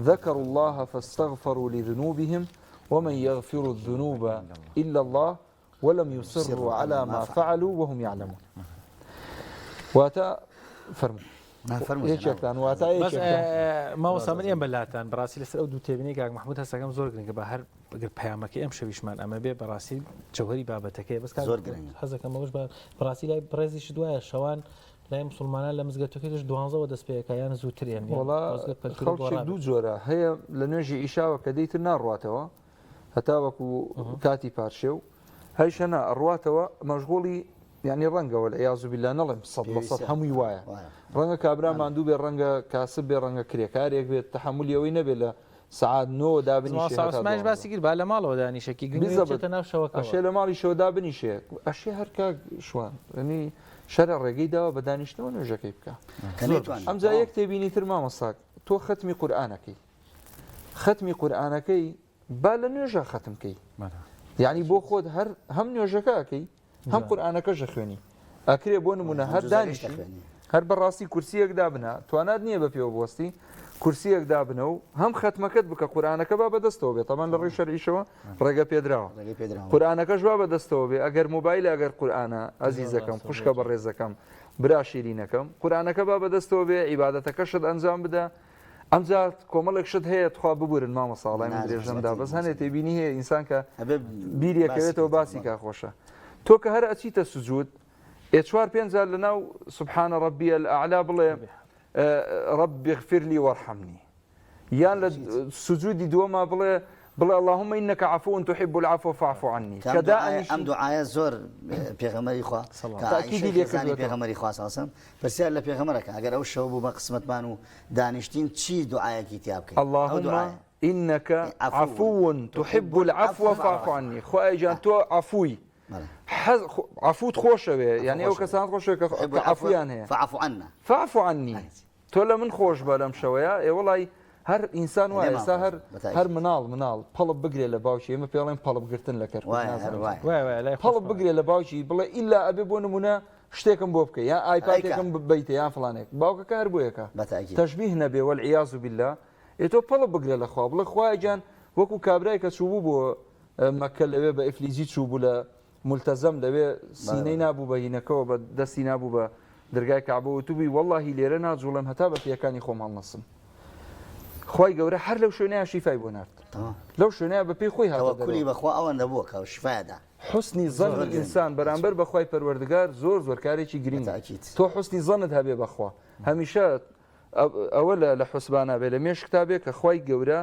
ذكروا الله فاستغفروا لذنوبهم ومن يغفر الذنوب إلا الله ولم يصروا على ما فعلوا وهم يعلمون. واتا فرموا ما فرموا يشكتان واتا بس يشكتان ما وصل من یم بلاتان براسی لەسەر ئەو دوو تێبینی کاک محمود هەستەکەم زۆر گرنگە بە هەر ئەگەر پەیامەکەی ئەم شەویشمان ئەمە بێ بەڕاستی جەوهەری بابەتەکەی بەس زۆر گرنگە. حەزەکەمەوەش بەڕاستی لای بڕێزیش دوایە شەوان لای مسلمانان لە مزگەوتەکەیش 12 دەست پێەکەیان زووتریان خەڵکێک دوو جۆرە هەیە لە نوێژی ئیشاوە کە دەیتر ناڕاتەوە هەتا وەکو کاتی پارشێ و هەیشەنا ئەڕاتەوە مەشغوڵی یعنی ڕەنگەوە لە یازوو بیلا نەڵێم 100% هەمووی وایە ڕەنگە کابرا ماندوو بێ ڕەنگە کاسب بێ ڕەنگە کرێکارێک بێت تەحمولیەوەی نەبێت لە سعات 9 دابنیشێ باسی کرد با لە ماڵەوە دانیشەکی گرنگە ناو شەوەکە ئەشێ لە ماڵی شەوەدا بنیشێ ئەشێ هەرکا شوان ینی شەرە ڕێگەی داوە بە دانیشتنەوە نوێژەکەی بکە ئەمجا یەک تێبینی تر مامۆستاک تۆ ختمی قورئانەکەی ختمی قورئانەکەی با لە نوێژە ختمکەی یعنی بۆ خۆت هەم نوێژەکەکەی هەم قورئانەکەش خوێنی ئەکرێ بۆ نمونە هەر دانیشتی هەر بەڕاستی کورسیەک دابنە توانات نییە بە پێوە بۆستی کورسیەک دابنە و هەم ختمەکەت بکە قورئانەکە با بەدەستەوە بێت تەمان لە ڕێی شەرعیشەوە ڕێگە پێدراوە قورئانەکەش با بەدەستەوە بێ ئەگەر مۆبایلە ئەگەر قورئانە ئەزیزەکەم خوشکە بەڕێزەکەم برا شیرینەکەم قورئانەکە با بەدەستەوە بێ عیبادەتەکەشت ئەنجام بدە ئەمجا کۆمەڵێک شت هەیە تخوا ببورن مامەساڵای من درێژەمدا بەس هەنێ تێبینی هەیە ئینسان کە بیریەکەوێتەوە باسی کا خۆشە تۆ کە هەر ئەچیتە سوجود ئێ 4-5 جار لەناو سبحانە ڕەبی الأعلا بڵێ رب اغفر لي وارحمني یان لە سوجودی دووەما بڵێ اللهم إنك عفو تحب العفو فاعف عني ئەم دوعاە زۆر پێغەمبەری خوا پێغەمبەری خوا ساسم پرسیار لە پێغەمبەرەکە ئەگەر ئەو شەو بوو بە قسمەتمان و دانیشتین چی دوعایەکی تیا بکەین اللهم إنك عفو تحب العفو فاعف عني خۆی جان تۆ عفوی عفوت خۆشەوێ یعنی ئەو کەسان خۆشەوێ کە عفویان هەیە فاعف عني تۆ لە من خۆش بە لەم شەوەیە ئێ وڵی هەر ئینسان وایە ئێستا هەر مناڵ پەڵب بگرێ لە باوکی ئێمە پێڵێن پەڵبگرتن لە کەر پەڵب بگرێ لە باوکی بڵێ ئیلا ئەبێ بۆ نمونە شتێکم بۆ بکە یان ئایپاتێکم بیتە یان فڵانێک باوکەکە هەر بۆیەکە تەشبیه نەبێ والعیاذ بالله ئێ تۆ پەڵب بگرێ لە خوا بڵێ خوای جان وەکو کابرای کە چوو بوو بۆ مەکە لەوێ بە ئیفلیزی چوو بوو لە ملتەزەم لەوێ سینەی نابوو بە هینەکەەوە بە دەستی نابوو بە دەرگای کەعبە و تووبی وەڵڵاهی لێرە ناجوڵم هەتا بە پێەکانی خۆم هەڵنەسم خی گەورە هەر لەو شوێنەیە شیفای بۆ نرد لەو شوێنەیە بە پێی خۆی هاوکولی بەخوا ئەوە نەبووە کە شفادا حسنی زەن ئینسان بەرامبەر بەخوای پەروەردگار زۆر کارێکی گرنگە تۆ حسنی زەنت هەبێ بەخوا هەمیشە ئەوە لە حوسبانە بێ لە مێش کتابێک کە خی گەورە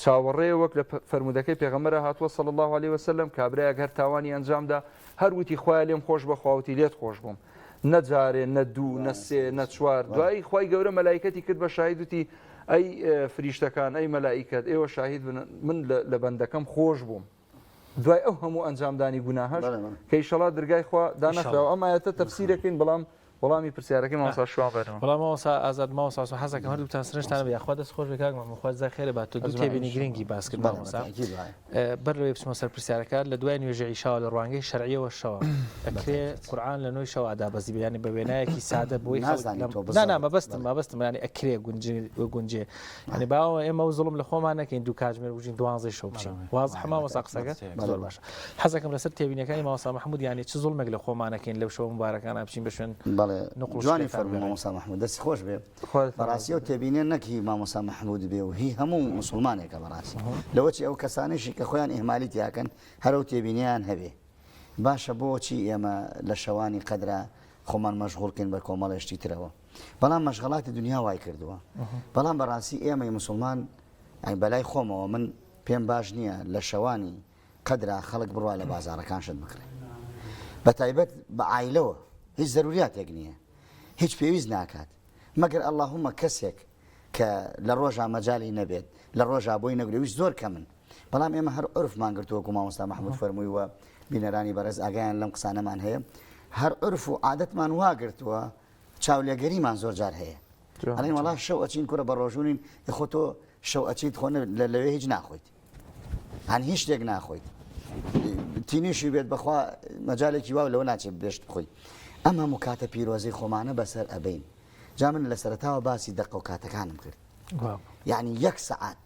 چاوەڕێ وەک لە فەرمودەکەی پێغەمبەرە هاتووە صلی الله عليه وسلم کابراەک هەر تاوانی ئەنجامدا هەروتی خوای لێم خۆش بەخواوتی لێت خۆش بووم نەجارێ نە دوو نە سێ نە چوار دوای خی گەورە مەلایکەتی کرد بە شاهیدوتی ئەی فریشتەکان ئەی مەلائیکەت ئێوە شاهید من لە بەندەکەم خۆش بووم دوای ئەو هەموو ئەنجامدانی گوناهەش کە ئیشەڵا دەرگای خوا دانەخراوە ئەمایەتە تەفسیرەکەین بەڵام وەڵامی پرسیارەکەی مامۆستا شوان بەرەوە بەڵام مامۆستا ئازاد مامۆستا حەزەکەم هەردووتان سرنجتان بێ خوا دەست خۆش بێ کاک مامۆخوا جزای خێرە بات تۆ دوو تێبینی گرنگی باس کرد مامۆستا بەر لەوەی بچمە سەر پرسیارەکە لە دوای نوێژی عیشاوە لە ڕوانگەی شەرعیەوە شەوە ئەکرێ قورئان لە نوێی شەوە ئادابەزی بە ینی بە وێنایەکی سادە بۆی مەبەستم ینی ئەکرێ گونجێ ینی باوە ئێمە و زوڵم لە خۆمان نەکەین دوو کاتژمێر بژین 12 شەو بچین واضح مامۆستا قسەکە زۆر باشە حەزەکەم لەسەر تێبینیەکانی مامۆستا محمود ینی چ زوڵمێک لە خۆمانەکەین لەو شەو مبارەکانە بچین بە شوێن جوانی فەرمووی مامۆستا محمود دەستی خۆش بێ بەڕاستی ئەو تێبینێ نەکی مامۆستا محمود بێ و هی هەموو مسلمانێکە بەڕاستی لەوەچی ئەو کەسانیشی کە خۆیان ئیهمالی تیاکەن هەرو تێبینیان هەبێ باشە بۆچی ئێمە لە شەوانی قەدرا خۆمان مەشغوڵکەین بە کۆمەڵێشتی ترەوە بەڵام مەشغەڵاتی دنیا وای کردووە بەڵام بەڕاستی ئێمەی مسلمان بەلای خۆمەوە من پێم باش نییە لە شەوانی قەدرا خەڵک بڕوا لە بازارەکانشت بکڕێ بە تایبەت بە عایلەوە هیچ زەروریاتێک نییە هیچ پێویست ناکات مەگەر ئەڵڵاهومە کەسێک کە لە ڕۆژا مەجای نەبێت لە ڕۆژا بۆی نەگرێویست زۆر کە من بەڵام ئێمە هەر عرفمان گرتووەکو مامۆستا محمود فەرمووی وە بینەرانی بەڕێز ئاگایان لەم قسانەمان هەیە هەر عرف و عادەتمان واگرتووە چاولێگەریمان زۆر جار هەیە ئەڵێن وەڵا شەو ئەچین کوڕە بە ڕۆژوونین خۆ تۆ شەو ئەچیت خۆ لەوێ هیچ ناخۆیت هەن هیچ شتێک ناخۆیت تینیشی بێت بەخوا مەجالێکی واو لەوە ناچێت بێشت بخۆیت ئەمە هەموو کاتە پیرۆزەی خۆمانە بەسەر ئەبین جا من لە سەرەتاوە باسی دەقە و کاتەکانم کرد یعنی 1 سەعات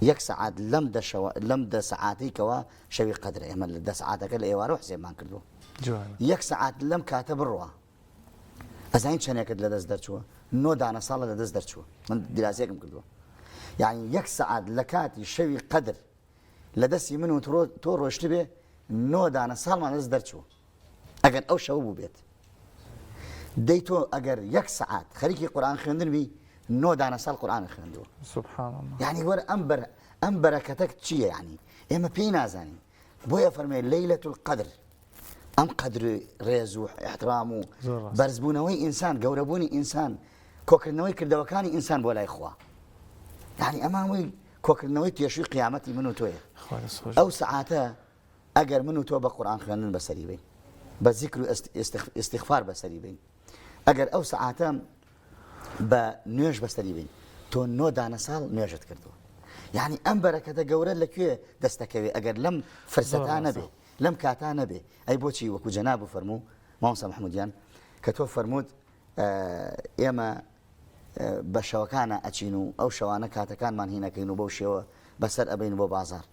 يك سعات لم دا ساعاتي كوا شوي قدر اما دا ساعاتك اللي يوارو حسين ما كردو جوانە يك ساعات لم كاتب الروا ازاين شنيك لدز درچوا نو دانا صاله لدز درچوا من دراسيكم كردو يعني يك ساعات لكاتي شوي قدر لدسي منه تورو اشتبه نو دانا صال ما لدز درچوا اگر او شو بيت ديتو اگر يك ساعات خليكي قران خوندن بي نو دانا صال قران خوندو سبحان الله. يعني ور ام بركتك تشي يعني اما بينا زاني بويا فرمي ليله القدر ام قدر ريزو احترامو برزبونوي انسان قوربوني انسان كوكرنوي كردوكاني انسان بولا اخوا يعني امامي كوكرنوي تيشوي قيامتي منو توي او ساعاته اگر منو تو بقران خوانن بسريبي بذكر استغفار بسريبي اگر او ساعاته بنيوش بسريبي تو نو دانا سال نيوجت كردو يعني ام بركته قورا لكوي دستكوي اگر لم فرستانه به لم كاتانه به اي بوشي وكو جنابه فرمو مامسا محموديان كتو فرمود اما بشوكانا اتشينو او شوانا كاتكان مان هنا كينو بوشيو بسر ابين بو بازار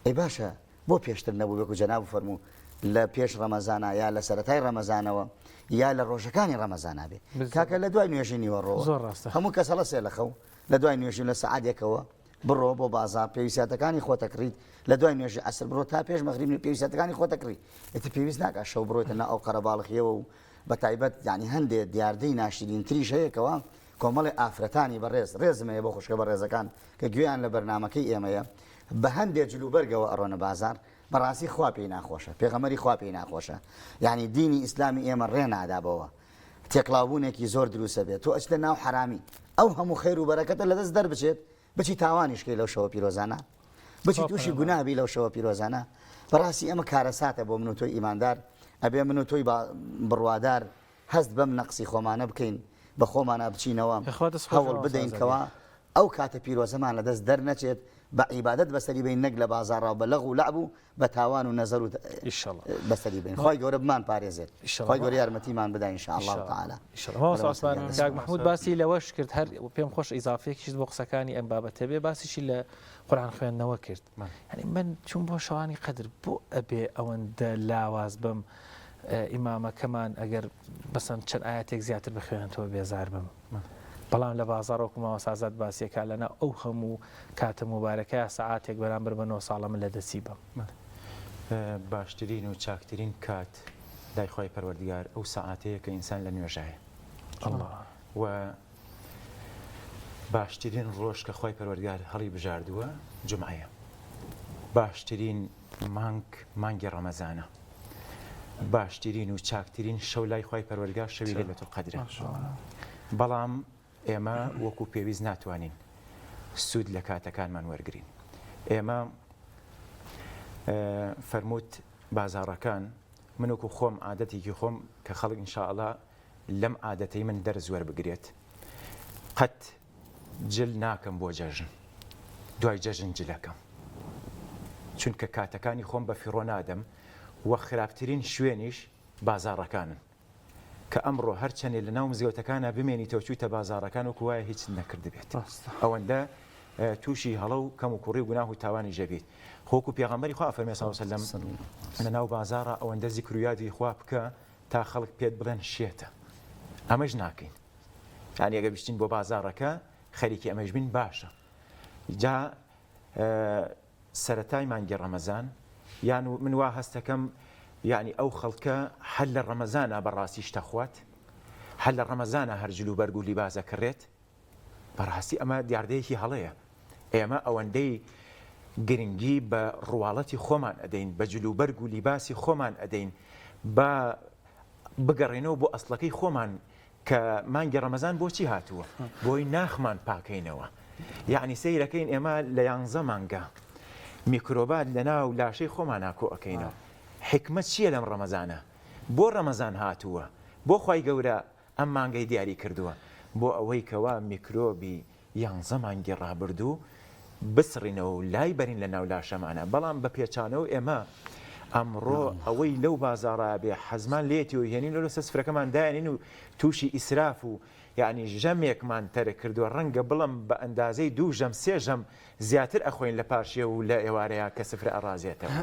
اي باشا بو بيشتر نبو وكو جنابه فرمو لا بيش رمضان يا لسرتاي رمضان يا لروشكاني رمضان به كاكا لدواي نيوشيني ورو همو كسلا سيلخو لدواي نيوشين لسعاد يكوا برو بو بازار بيوساتكاني خو تكريد لدواي نيوش عصر برو تا بيش مغربي بيوساتكاني خو تكري انت بيوس ناك شو بروتنا او قربالخ يو بتعيبت يعني هندي دياردي ناشرين تريش هيكوا كومل افرتاني بريز ريز ما يبو خوش بريز كان كجويان لبرنامجي ايما بهندي جلوبرغا وارون بازار براسي خوا بينا خوشه پیغمبري خوا بينا خوشه يعني ديني اسلامي ايما رينا عذابوا تقلاوونكي زور دروسه به تو اجلنا حرامي او هم خير وبركه لدز در بچيت بچي تاوانش كي لو شو بيروزانا بچي توشي گناه بي لو شو بيروزانا براسي اما كارسات ابو منو توي ايماندار ابي منو توي بروادار هزد بم نقصي خومانه بكين بخومانه بچينوا حول بدين كوا او كاتب بيروزمان لدز در نچيت بعبادت بسري بين نقل بازار وبلغوا لعبوا بتاوان ونزلوا ان شاء الله بسري بين خوي قرب مان باريزت خوي قرب يارمتي مان بدا ان شاء الله تعالى ان شاء الله هو عثمان كاك محمود باسي لوش كرت هر بهم خوش اضافه كيش بوقسكاني ام بابته به باسي شي قران خوين نوا كرت يعني من شون بو شواني قدر بو ابي اوند لاواز بم امامه كمان اگر مثلا چن اياتك زياتر بخوين تو بيزار بم بەڵام لە بازاڕۆکم ماوەسازات باسیەکە لەنا ئەو هەموو کاتە مبارەکە سەعاتێک بەرامبەر بە 9 ساڵە من لە دەستی بم باشترین و چاکترین کات لای خۆی پەروەردگار ئەو سەعاتەیە کە ئینسان لە نوێژایە و باشترین ڕۆژ کە خۆی پەروەردگار هەڵی بژاردووە جومعەیە باشترین مانگی ڕەمەزانە باشترین و چاکترین شەو لای خۆی پەروەردگار شەوی لەیلەتول قەدرە بەڵام ئێمە وەکو پێویست ناتوانین سوود لە کاتەکانمان وەرگرین ئێمە فەرمووت بازاڕەکان من وەکو خۆم عادەتێکی خۆم کە خەڵک ئینشاءڵڵا لەم عادەتەی من دەرز وەربگرێت قەت جل ناکەم بۆ جەژن دوای جەژن جلەکەم چونکە کاتەکانی خۆم بە فیڕۆ نادەم وە خراپترین شوێنیش بازاڕەکانن کە ئەمڕۆ هەرچەندێ لە ناو مزگەوتەکانە بمێنیتەوە چوویتە بازاڕەکان وەکو وایە هیچ نەکرد بێت ئەوەندە تووشی هەڵە و کەم و کوڕی و گوناه و تاوانی ژەبێت خۆکو پێغەمبەری خوا فەرمێ سەڵ سەلەم لە ناو بازاڕە ئەوەندە زیکر و یادی خوا بکە تا خەڵک پێت بڵێن شێتە ئەمەش ناکەین یعنی ئەگەر بشتین بۆ بازاڕەکە خەریکی ئەمەش بین باشە جا سەرەتای مانگی ڕەمەزان یان من وا هەستەکەم يعني أو خلقه حل الرمضان براسي اشتخوات حل الرمضان هرجلو برجو لباسا كريت براسي أما ديارديكي هليا أما أوندي جرينجي بروالتي خومان أدين بجلو برجو لباسي خومان أدين بقرينو بو أصلكي خومان كمانجي رمضان بو چي هاتوا بوي ناخمان باكينوا يعني سيركين أما ليانزا مانجا ميكروبات لنا ولا شيء خومان أكو أكينوا حکمت چیە لەم ڕەمەزانە بۆ ڕەمەزان هاتووە بۆ خوای گەورە ئەم مانگەی دیاری کردووە بۆ ئەوەی کەوا میکرۆبی 11 مانگی ڕابردوو بسڕینەوە و لای بەرین لە ناو لاشەمانە بەڵام بە پێچانەوە ئێمە ئەمڕۆ ئەوەی لەو بازاڕە بێ حەزمان لێتی و هێنین لە سەفرەکەمان دایانین و تووشی ئیسراف و یعنی ژەمێکمان تەرە کردووە ڕەنگە بڵم بە ئەندازەی 2 ژەم 3 ژەم زیاتر ئەخۆین لە پاشیە و لە ئێوارەیە کە سفر ئەڕازێتەوە.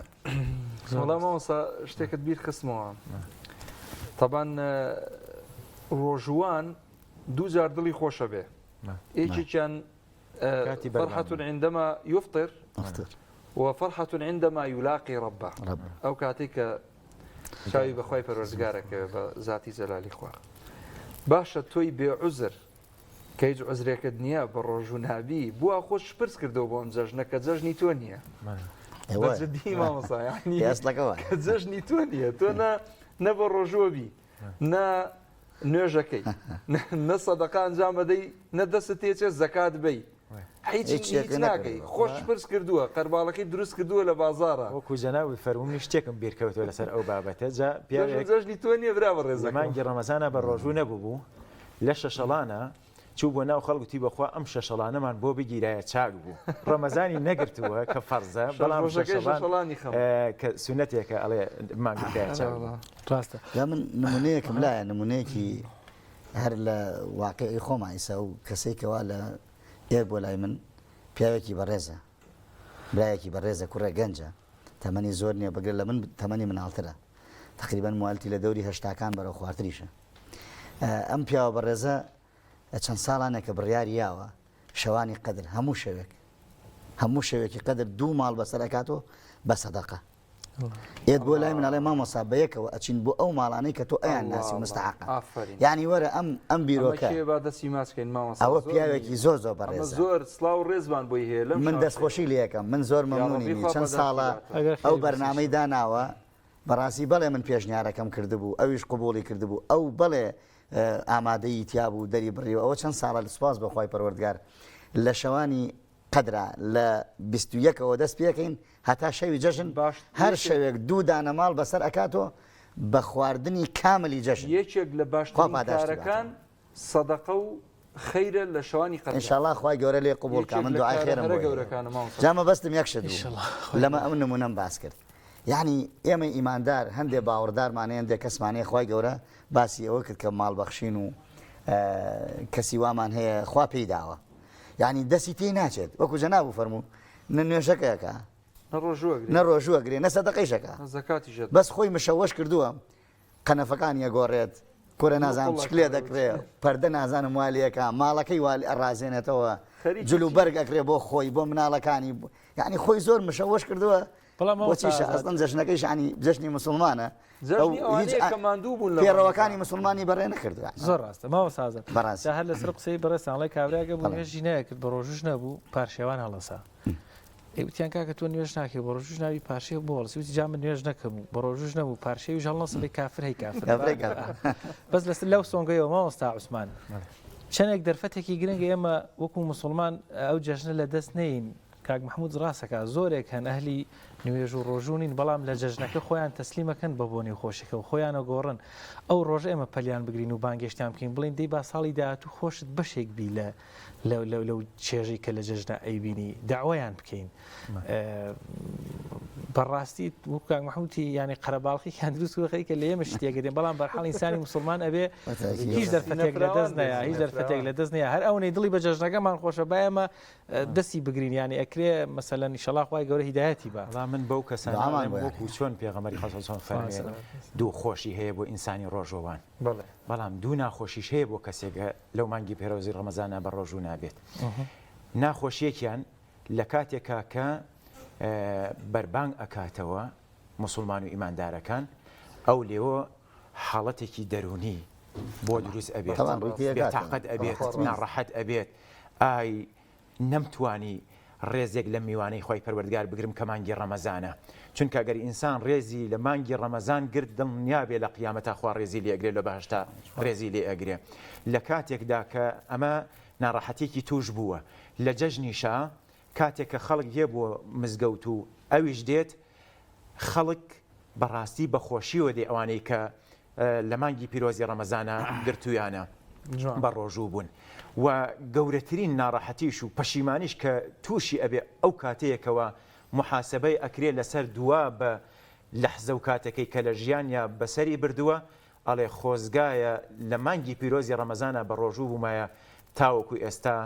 وەڵام مامۆستا شتێکت بیر خستمەوە. طبعا ڕۆژوان دوو جار دڵی خۆشە بێ. یەکێکیان فرحة عندما يفطر وفرحة عندما يلاقي ربه. أو كاتيك شاوی بەخوای پەروەردگارەکە بە ذاتی جەلالی خوا. باشە تۆی بێعوزر کە هیچ عوزرێکت نییە بە ڕۆژ و نابی بووە خۆش پرس کردەوە بۆ ئەم جەژنە کە جەژنی تۆ نییە. بەجددی مامۆستا یعنی کە جەژنی تۆ نییە تۆ نە بە ڕۆژوە بی نە نوێژەکەی نە سەدەقە ئەنجام بدەی نە دەستت تێچێت زەکات بەی. هیچ ناکەی خۆش پرس کردووە قەرباڵەکەی دروست کردووە لە بازارە وەکو جەناوی فەرمووی شتێکم بیرکەوتوە لەسەر ئەو بابەتە جا جەژنی تۆ نییە برا بە ڕێزە مانگی ڕەمەزانە بە ڕۆژوو نەبوو لە شەشەڵانە چوو بۆ ناو خەڵگوتی بەخوا ئەم شەشەڵانەمان بۆ بگیرایە چاک بوو ڕەمەزانی نەگرتووە کە فەرزە بەڵام شەشەڵانی کە سونەتێکە ئەڵێ مانگیرایە چاک ڕاستە. یا من نمونەیەکم لایە نمونەیەکی هەر لە واقعی خۆمان ئیسا و کەسێکەوە لە ئێک بۆ لای من پیاوێکی بەڕێزە برایەکی بەڕێزە کوڕە گەنجە تەمەنی زۆر نییە بەگرێت لە من تەمەنی مناڵترە تقریبان موالتی لە دەوری هەشتاکان بەرەو خواردریشە. ئەم پیاوە بەڕێزە چەند ساڵانە کە بڕیاری یاوە شەوانی قەدر هەموو شەوێکی قەدر 2 ماڵ بەسەرەکاتۆ بە سەدەقە. ئێت بۆ لای مناڵێ مامۆستا بەیەکەوە ئەچین بۆ ئەو ماڵانەی کە تۆ ئەیان ناسی مستحقە. یعنی وەرە ئەم بیرۆکە ئەوە پیاوێکی زۆر بەڕێزە زۆر سڵاو ڕێزبان بۆی هەیە من دەستخۆشی لە یەکەم من زۆر مەمنونی چەند ساڵە ئەو بەرنامەی داناوە بەڕاستی بەڵێ من پێشنیارەکەم کردبوو ئەویش قبوڵی کردبوو ئەو بەڵێ ئامادەی تیابوو دەری بڕیەوە ئەوە چەند ساڵە سوپاس بەخوای پەروەردگار لە شەوانی قەدرا لە 21ەوە دەست پێکەین هەتا شەوی جەژن هەر شەوێک 2 دانە ماڵ بەسەر ئەکاتۆ بە خواردنی کاملی جەژن. یەکێک لە باشترین کارەکان سەدەقە و خەیرە لە شەوانی قەدر. ئینشاءالله خوای گەورە لێ قبوڵ من دوعای خێرم بۆ جامە بەستم یەک شت لەمە ئەم نمونەم باس کرد. یعنی ئێمە ئیماندار هەندێک باوەڕدارمانەیە هەندێک کەسمانەیە خوای گەورە باسی ئەوە کرد کە ماڵبەخشین و کەسی وامان هەیە خوا پێی داوە یعنی دەستی تێی ناچێت وەکو جەناب فەرموو نە نوێژەکەیەکە نە ڕۆژوەگرێ نە سەدەقەیشەکە بەس خۆی مشەوەش کردووە قەنەفەکانی ئەگۆڕێت کورە نازانم چکلێ دەکرێت پەردە نازانم والیەکە ماڵەکەی والی ئەڕازێنێتەوە جلو بەرگ ئەکرێ بۆ خۆی بۆ مناڵەکانی یعنی خۆی زۆر مشەوەش کردووە بۆچیشە ئەسڵەن جەژنەکەیش عنی جەژنی مسلمانە پێڕەوەکانی مسلمانی بەڕێ نەکردووە زۆر ڕاستە ماوە سازە بەڕاستی هەر لەسەر قسەی بەڕێستانڵی کابراگە بوو نوێژی نەکرد بە ڕۆژوش نەبوو پارشێوان هەڵەسا ئەیوتیان کاکە تۆ نوێژ ناکەی بە ڕۆژوش ناوی پارشێ بۆ هەڵسی جا من نوێژ نەکەم بە ڕۆژوش نەبوو پارشێوی هەڵنەسە بێ کافر هەی کافر بەس لەسەر لەو سۆنگەیەوە مامۆستا عوسمان چەندێک دەرفەتێکی گرنگە ئێمە وەکو مسلمان ئەو جەژنە لە دەست نەین کاک محمود ڕاستەکە زۆرێک هەن ئەهلی نوێژ و ڕۆژوونین بەڵام لە جەژنەکە خۆیان تەسلیمەکەن بە بۆنی خۆشەکە و خۆیانە گۆڕن ئەو ڕۆژە ئێمە پەلیان بگرین و بانگێشتیان بکەین بڵین دەی با ساڵی داهاتوو خۆشت بەشێک بی لەو چێژی کە لە جەژنە ئەیبینی داوایان بکەین بەڕاستی وەکو کاک محمودی ینی قەرەباڵقی کیان دروست خەریکە لە ئێمە شتێک دێن بەڵام بەرحاڵ ئینسانی مسلمان ئەبێ هیچ دەرفەتێک لە دەست نەیە هیچ دەرفەتێک لە دەست نیە هەر ئەوەی دڵی بە جەژنەکەمان خۆشە با ئێمە دەستی بگرین ینی ئەکرێ مەسەلەن ئینشەڵڵا خوای گەورە هیدایەتی بە من بەو کەسانە وەکو چۆن پێغەمبەری خەڵسەڵ فەرمێ دوو خۆشی هەیە بۆ ئینسانی ڕۆژۆوان بەڵام دوو ناخۆشیش هەیە بۆ کەسێکە لەو مانگی پێرەوزی ڕەمەزانە بە ڕۆژوو نابێت ناخۆشیەکیان لە کاتێکا کە بەربانگ ئەکاتەوە مسلمان و ئیماندارەکان ئەو لێوە حاڵەتێکی دەرونی بۆ دروست ئەبێت بێتاقەت ئەبێت ناڕەحەت ئەبێت ئای نەمتوانی ڕێزێک لە میوانەی خۆی پەروەردگار بگرم کە مانگی ڕەمەزانە چونکە ئەگەر ئینسان ڕێزی لە مانگی ڕەمەزان گرت دڵنیا بێ لە قیامەتە خوا ڕێزی لێ ئەگرێت لە بەهەشتا ڕێزی لێ ئەگرێ لە کاتێکدا کە ئەمە ناڕەحەتێکی توش بووە لە جەژنیشا کاتێک کە خەڵک یە بۆ مزگەوت و ئەویش دێت خەڵک بەڕاستی بەخۆشیەوە دێ ئەوانەی کە لە مانگی پیرۆزی ڕەمەزانە گرتویانە بە ڕۆژوو بوون و گەورەترین ناڕەحەتیش و پەشیمانیش کە تووشی ئەبێ ئەو کاتەیەکەوە محاسبەی ئەکرێ لەسەر دووە بە لەحزە و کاتەکەی کە لە ژیانیا بەسەری بردووە ئەڵێ خۆزگایە لە مانگی پیرۆزی ڕەمەزانە بە ڕۆژوو بوومایە تاوەکو ئێستا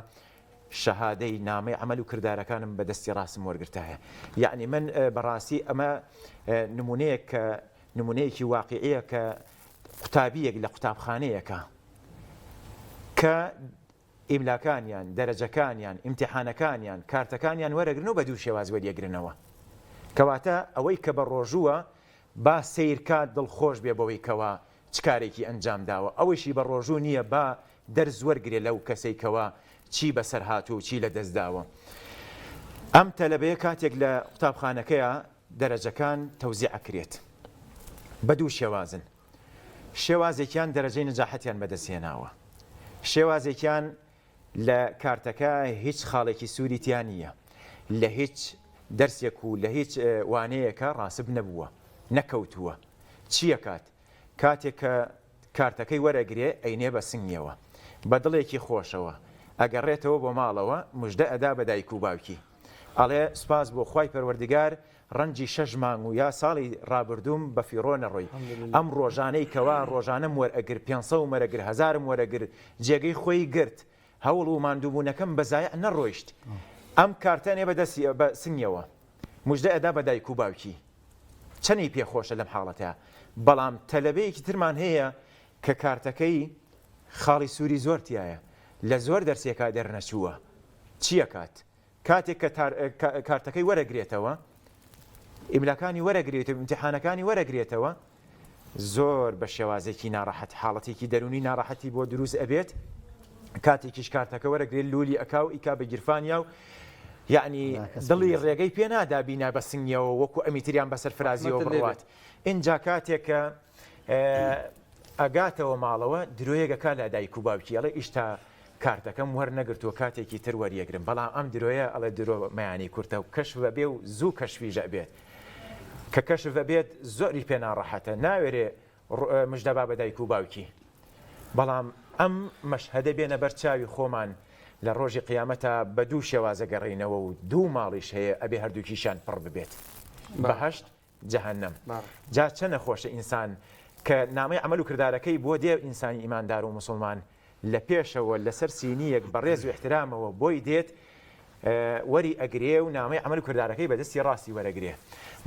شەهادەی نامەی عمل و کردارەکانم بەدەستی ڕاستم وەرگرتایە. یعنی من بەڕاستی ئەمە نمونەیەکی واقعەیە کە قوتابیەک لە قوتابخانەیەکە کە ئیملاکانیان دەرەجەکانیان ئیمتیحانەکانیان کارتەکانیان وەرەگرن و بە دوو شێواز وەریەگرنەوە کەواتە ئەوەی کە بە ڕۆژووە با سیرکات دڵخۆش بێ بەوەی کەوا چ کارێکی ئەنجام داوە ئەوەیشی بە ڕۆژوو نییە با دەرز وەرگرێ لەو کەسێکەوە چی بەسەر هاتوو و چی لە دەستداوە. ئەم تەلەبەیە کاتێک لە قوتابخانەکەیە دەرەجەکان تەوزیع ئەکرێت بە دوو شێوازن. شێوازێکیان دەرەجەی نەجاحەتیان بەدەستهێناوە، شێوازێکیان لە کارتەکە هیچ خاڵێکی سووری تیان نییە، لە هیچ دەرسێک و لە هیچ وانەیەکە ڕاسب نەبووە نەکەوتووە. چییە کاتێک کە کارتەکەی وەرەگرێ ئەینێ بە سنگیەوە بە دڵێکی خۆشەوە ئەگەڕێتەوە بۆ ماڵەوە مژدە ئەدا بە دایک و باوکی ئەڵێ سوپاس بۆ خوای پەروەردگار ڕەنجی 6 مانگ و یا ساڵی ڕابردووم بە فیڕۆ نەڕۆی ئەم ڕۆژانەی کەوا ڕۆژانەم وەرئەگر 500 وەرەگر 1000 وەرەگر جێگەی خۆی گرت هەوڵ و ماندووبوونەکەم بەزایە نەڕۆیشت ئەم کارتانێ بەدەستی بە سنگیەوە مژدە ئەدا بە دایک و باوکی چەندی پێخۆشە لەم حاڵەتە. بەڵام تەلەبەیەکی ترمان هەیە کە کارتەکەی خاڵی سووری زۆر تایە لە زۆر دەرسێکا دەرنەچووە. چییە کاتێک کە کارتەکەی وەرەگرێتەوە ئیملاکانی وەرەگرێتەوە ئیمتیحانەکانی وەرەگرێتەوە زۆر بە شێوازێکی ناڕەحەت حاڵەتێکی دەرونی ناڕەحەتی بۆ دروست ئەبێت کاتێکیش کارتەکە وەرەگرێت لولی ئەکا و ئیکا بە گیرفانیا و یعنی دڵی ڕێگەی پێ نادا بینا بە سنگیەوە وەکو ئەمیتریان بەسەر فرازیەوە بڕوات. اینجا کاتێک کە ئەگاتەوە ماڵەوە درۆیەکە لە دایک و باوکی ئەڵێ ئیشتا کارتەکەم وەرنەگرتووە کاتێکی تر وەریەگرم بەڵام ئەم درۆیە ئەڵێ درۆ مەیانی کورتە و کەشف بێ و زوو کەشفیژە بێت کە کەشف بێت زۆری پێ ناڕەحەتە ناوێرێ مژدەبا بە دایک و باوکی. بەڵام ئەم مەشهەدە بێنە بەر چاوی خۆمان لە ڕۆژی قیامەتە بە دوو شێوازە گەڕینەوە و دوو ماڵیش هەیە ئەبێ هەردووکیشان پڕ ببێت بەهەشت جەهەنەم. جا چەند نەخۆشە ئینسان کە نامەی عمل و کردارەکەی بۆ دێ ئینسانی ئیماندار و مسلمان لە پێشەوە لەسەر سینیەک بەڕێز و احترامەوە بۆی دێت وەری ئەگرێ و نامەی عمل و کردارەکەی بەدەستی ڕاستی وەرەگرێ.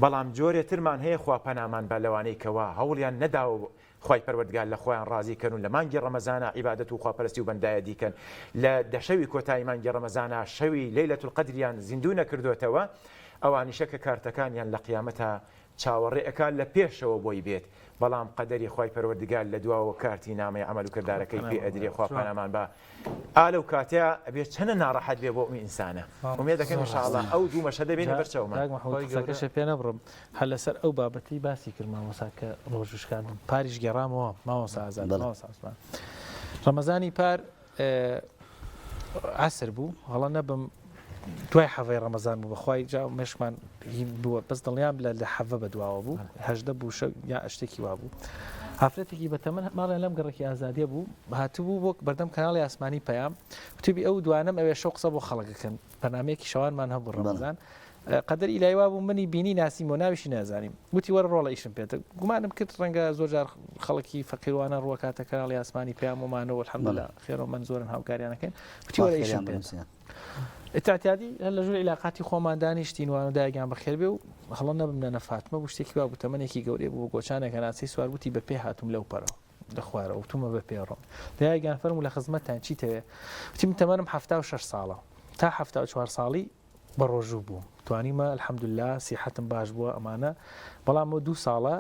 بەڵام جۆرێ ترمان هەیە خوا پەنامان بە لەوانەی کەوا هەوڵیان نەداوە خوای پەروەردگار لە خۆیان ڕازی کردن لە مانگی ڕەمەزانە عیبادەت و خواپەرستی و بەندایە دیکەن لە دەشەوی کۆتایی مانگی ڕەمەزانە شەوی لەیلەت القەدریان زیندوو نەکردوێتەوە ئەوانیشە کە کارتەکانیان لە قیامەتە چاوەڕێەکان لە پێشەوە بۆی بێت بەڵام قەدەری خوای پەروەردگار لە دواوە کارتی نامەی عمل و کردارەکەی پێ ئەدرێ خوا پەنامان بە ئالە و کاتیا ئەبێت چەنە ناڕەحەت بێ بۆ ئینسانە ومێ دەکەم ئینشاءالله ئەو دوو مەشهەدە بێنە بەرچاومان. قسەکەشە پێ نەبڕم هەر لەسەر ئەو بابەتی باسی کرد مامۆستا کە ڕۆژوشکان پاریش گێڕامەوە مامۆستا ئازاد مامۆستا عوسمان ڕەمەزانی پار عەسر بوو هەڵە نەبم دوای حەڤەی ڕەمەزان بوو بەخوای جا مێشمان بووە بەس دڵنیام لە حەڤە بەدواوە بوو هەژدە بوو یا شتێکی وا بوو هافرەتێکی بەتەمەن ماڵیان لەم گەڕێکی ئازادیە بوو هاتوبوو بۆ بەردەم کەناڵی ئاسمانی پەیام وتیبی ئەو دوانم ئەوێ شەو قسە بۆ خەڵکەکەن بەنامەیەکی شەوانمان هەبوو ڕەمەزان قەدەر ئیلایوا بوو منی بینی ناسیم و ناویشی نازانیم وتی وەرە ڕۆڵە ئیشم پێێتە گومانم کرد ڕەنگە زۆر جار خەڵکی فەقیروانە ڕووەکاتە کەناڵی ئاسمانی پەیام ومانەوە الحەمدولله خێرە من زۆرن هاوکاریانەکەن وتی وەرە ئیشم پێێت ئتاتیادی لە ژوور علاقاتی خۆمان دانیشتین وانە دایگیان بەخێر بێ و هەڵە نەبم لە نەفاتمە بوو شتێکی وا بوو تەمەنێکی گەورەی بوو گۆچانێکە ناچەی سوار وتی بە پێ هاتووم لەو پەرە لە خوارە وتومە بە پێڕۆم دایگیان فەرموو لە خزمەتتان چیتەوێ وتی من تەمەنم 76 ساڵە تا 74 ساڵی بە ڕۆژوو بوو توانیمە الحەمدولله سیحەتم باش بووە ئەمانە بەڵام 2 ساڵە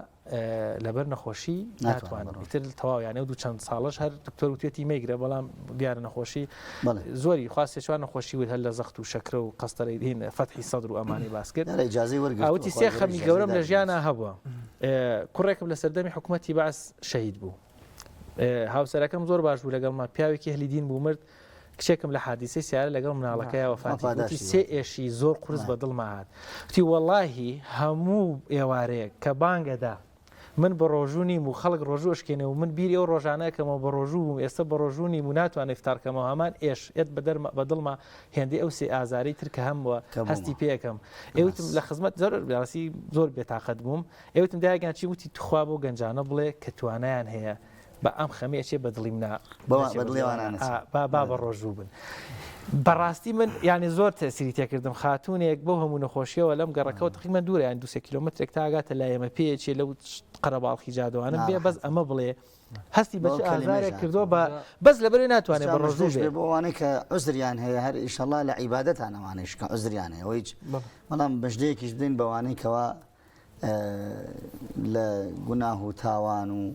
لەبەر نەخۆشی ناتوانم تر تەواو یانێ 2 چەند ساڵش هەر دکتۆر وتێتی مەیگرە بەڵام دیارە نەخۆشی زۆری خواستێ چوار نەخۆشی وت هەر لە زەخت و شەکرە و قەستەرەی دین فەتحی سەدر و ئەمانی باس کرد ئەوتی سێ خەمی گەورەم لە ژیانە هەبووە کوڕێکم لە سەردەمی حکوومەتی باس شەهید بوو هاوسەرەکەم زۆر باش بوو لەگەڵ ما پیاوێکی هەلی دین بوو مرد کچێکم لە حادیسەی سیارە لەگەڵ مناڵەکەی وەفاتی سێ ئێشی زۆر قورس بە دڵما هات وتی وەڵاهی هەموو ئێوارەیەک کە بانگەدا من بە ڕۆژوونی و خەڵک ڕۆژوشکێنێ و من بیری ئەو ڕۆژانەکەمەوە بە ڕۆژوو ئێستا بە ڕۆژوونی و ناتوانێت فتارکەمەوە هەمان ئێت بە دڵما هێندی ئەو سێ ئازاری ترکە هەمووە هەستی پێەکەم ئێوتم لە خزمەت زۆرسی زۆر بێتاقەت بووم ئێوتم دایگان چی وتی توخوا بۆ گەنجانە بڵێ کە توانایان هەیە بە ئەم خەمێچێ بە دڵی منە با بە ڕۆژوو بن. بەڕاستی من ینی زۆر تەسیری تێکردم خاتونێک بۆ هەموو نەخۆشیەوە لەم گەڕەکەەوە تقریبان دوورە یان 2 کیلۆمترێک تاگاتە لای ئێمە پێچێ لەو قەرەباڵخی جادوانم بێ بەس ئەمە بڵێ هەستی بە ئازارێک کردو بەس لەبەر ناتوانێت بە ڕۆژوو بێ بۆوانەی کە عوزریان هەیە هەر ئیشەڵا لە عیبادەتانەوانش کە عوزریان هەیە ئەوەی بەڵام بەشدەیەکیش بدەین بەوانەی کەوا لە گوناه و تاوان و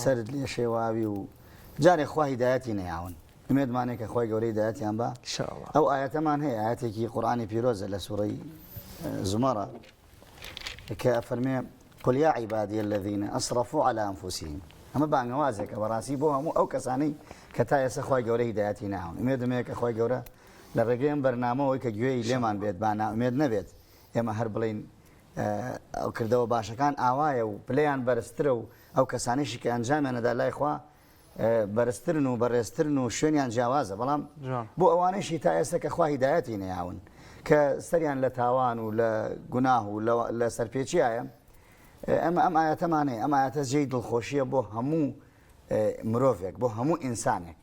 سەر لێ شێواوی و جارێک خوا هیدایەتی نەیاون ئومێدمانێک کە خۆی گەورەی هیدایەتیان بە ئەو ئاەتەمان هەیە ئاەتێکی قورئانی پیرۆزە لە سوورەی زومەرە کە فەرمێ قل يا عبادي الذين أسرفوا على أنفسهم ئەمە بانگەوازێکە بەڕاستی بۆ هەموو ئەو کەسانەی کە تا ئێستا خۆی گەورەی هیدایەتی ناون ئومێدمەیە کە خۆی گەورە لە ڕێگەی بەرنامەوەی کە گوێی لێمان بێت با ناومێد نەبێت ئێمە هەر بڵین ئەو کردەوە باشەکان ئاوایە و پلەیان بەرزترە و ئەو کەسانیشی کە ئەنجامیانەدا لای خوا بەرزترن و بەڕێزترن و شوێنیان جیاوازە بەڵام بۆ ئەوانەیشی تا ئێستا کە خوا هیدایەتی نەیاون کە سەریان لە تاوان و لە گوناه و لە سەرپێچیایە ئەمە ئەم ئاەتەمانەیە ئەم ئاەتە جێی دڵخۆشیە بۆ هەموو مرۆڤێک بۆ هەموو ئینسانێک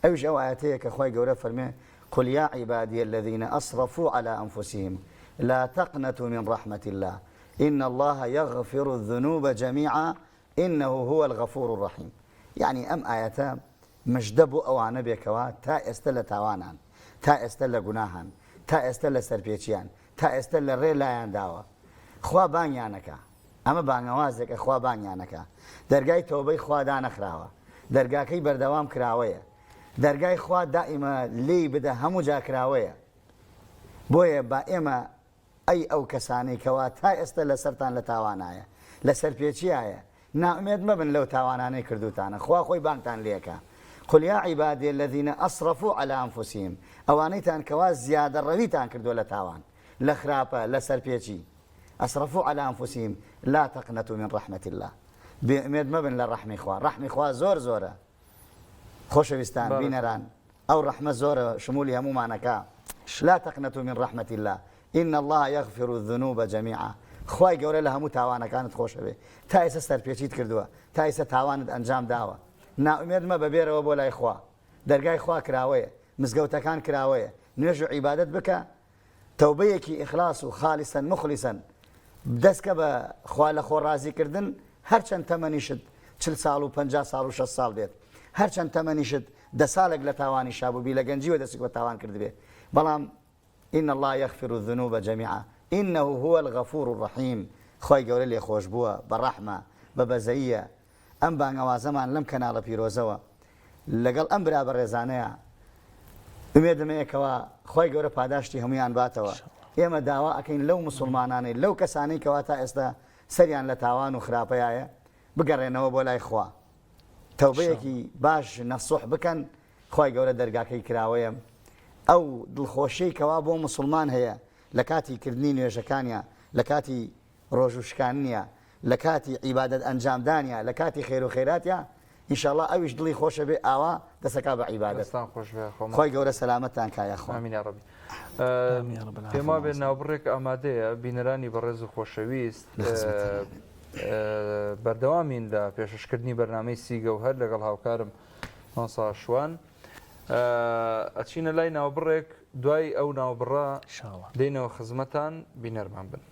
ئەوش ئەو ئاەتەیە کە خۆی گەورە فەرمێ قل يا عبادي الذين أسرفوا على أنفسهم لا تقنطوا من رحمة الله إن الله يغفر الذنوب جميعا إنه هو الغفور الرحيم يعني ئەم ئاەتە مژدە بۆ ئەوانە بێکەوە تا ئێستا لە تاوانان تا ئێستا لە گوناهان تا ئێستا لە سەرپێچیان تا ئێستا لە ڕێ لایەن داوە خوا بانگیانەکە ئەمە بانگەوازێکە خوا بانگیانەکە دەرگای تۆبەی خوا دانەخراوە دەرگاکەی بەردەوام کراوەیە دەرگای خوا دائیمە لێی بدە هەموو جاکراوەیە بۆیە با ئێمە ئەی ئەو کەسانەی کەوا تا ئێستا لە سەرتان لە تاوانایە لە سەرپێچیایە ناومێد مەبن لەو تاوانانەی کردوتانە خوا خۆی بانگتان لێکە قل يا عبادي الذين أسرفوا على أنفسهم ئەوانەیتان کەوا زیادە ڕەویتان کردووە لە تاوان لە خراپە لە سەرپێچی أسرفوا على أنفسهم لا تقنطوا من رحمة الله بێئومێد مەبن لە ڕەحمی خوا ڕەحمی خوا زۆر زۆرە خۆشەویستان بینەران ئەو ڕەحمە زۆرە شمولی هەمومانەکە لا تقنطوا من رحمة الله إن الله يغفر الذنوب جميعا خوای گەورە لە هەموو تاوانەکانت خۆشە بێ تا ئێستا سەرپێچیت کردووە تا ئێستا تاوانت ئەنجام داوە ناومێد مە بەبێرەوە بۆ لای خوا دەرگای خوا کراوەیە مزگەوتەکان کراوەیە نوێژ و عیبادەت بکە تەوبەیەکی ئیخلاص و خالیسەن مخلیسەن دەستکە بە خوا لە خۆڕازیکردن هەرچەند تەمەنیشت 40 ساڵ و 50 ساڵ و 6 ساڵ بێت هەرچەند تەمەنیشت 10 ساڵێک لە تاوانی شابووبی لە گەنجیوە دەستێک بە تاوان کردبێ بەڵام إن الله يغفر الذنوب جميعا إنه هو الغفور الرحيم خوای گەورە لێ خۆش بووە بە ڕەحمە بە بەزەیە ئەم بانگەوازەمان لەم کەناڵە پیرۆزەوە لەگەڵ ئەم برابە ڕێزانەیە ئومێدمەیەکەوە خوای گەورە پاداشتی هەمویان باتەوە ئێمە داوا ئەکەین لەو مسلمانانەی لەو کەسانەی کەوا تا ئێستا سەریان لە تاوان و خراپەیە بگەڕێنەوە بۆ لای خوا تەوبەیەکی باش نەسوح بکەن خوای گەورە دەرگاکەی کراوەیە ئەو دڵخۆشەی کەوا بۆ مسلمان هەیە لە کاتی کردنی نوێژەکانیە لە کاتی ڕۆژوشکانیە لە کاتی عیبادەت ئەنجامدانیە لە کاتی خێر و خێراتیە ئینشاءڵڵا ئەویش دڵی خۆشە بێ ئاوا دەسەکا بە عیبادەت خۆی گەورە سەلامەتتان کایە خۆ ئامین یا ڕەبی پێما بێ ناوبڕێک ئامادەیە بینەرانی بەڕێز و خۆشەویست بەردەوامین لە پێشکردنی بەرنامەی سیگەوهەر لەگەڵ هاوکارم مامۆستا شوان ئەچینە لای ناوبڕێک دوای ئەو ناوبڕە دێنەوە خزمەتان بینەرمان بن.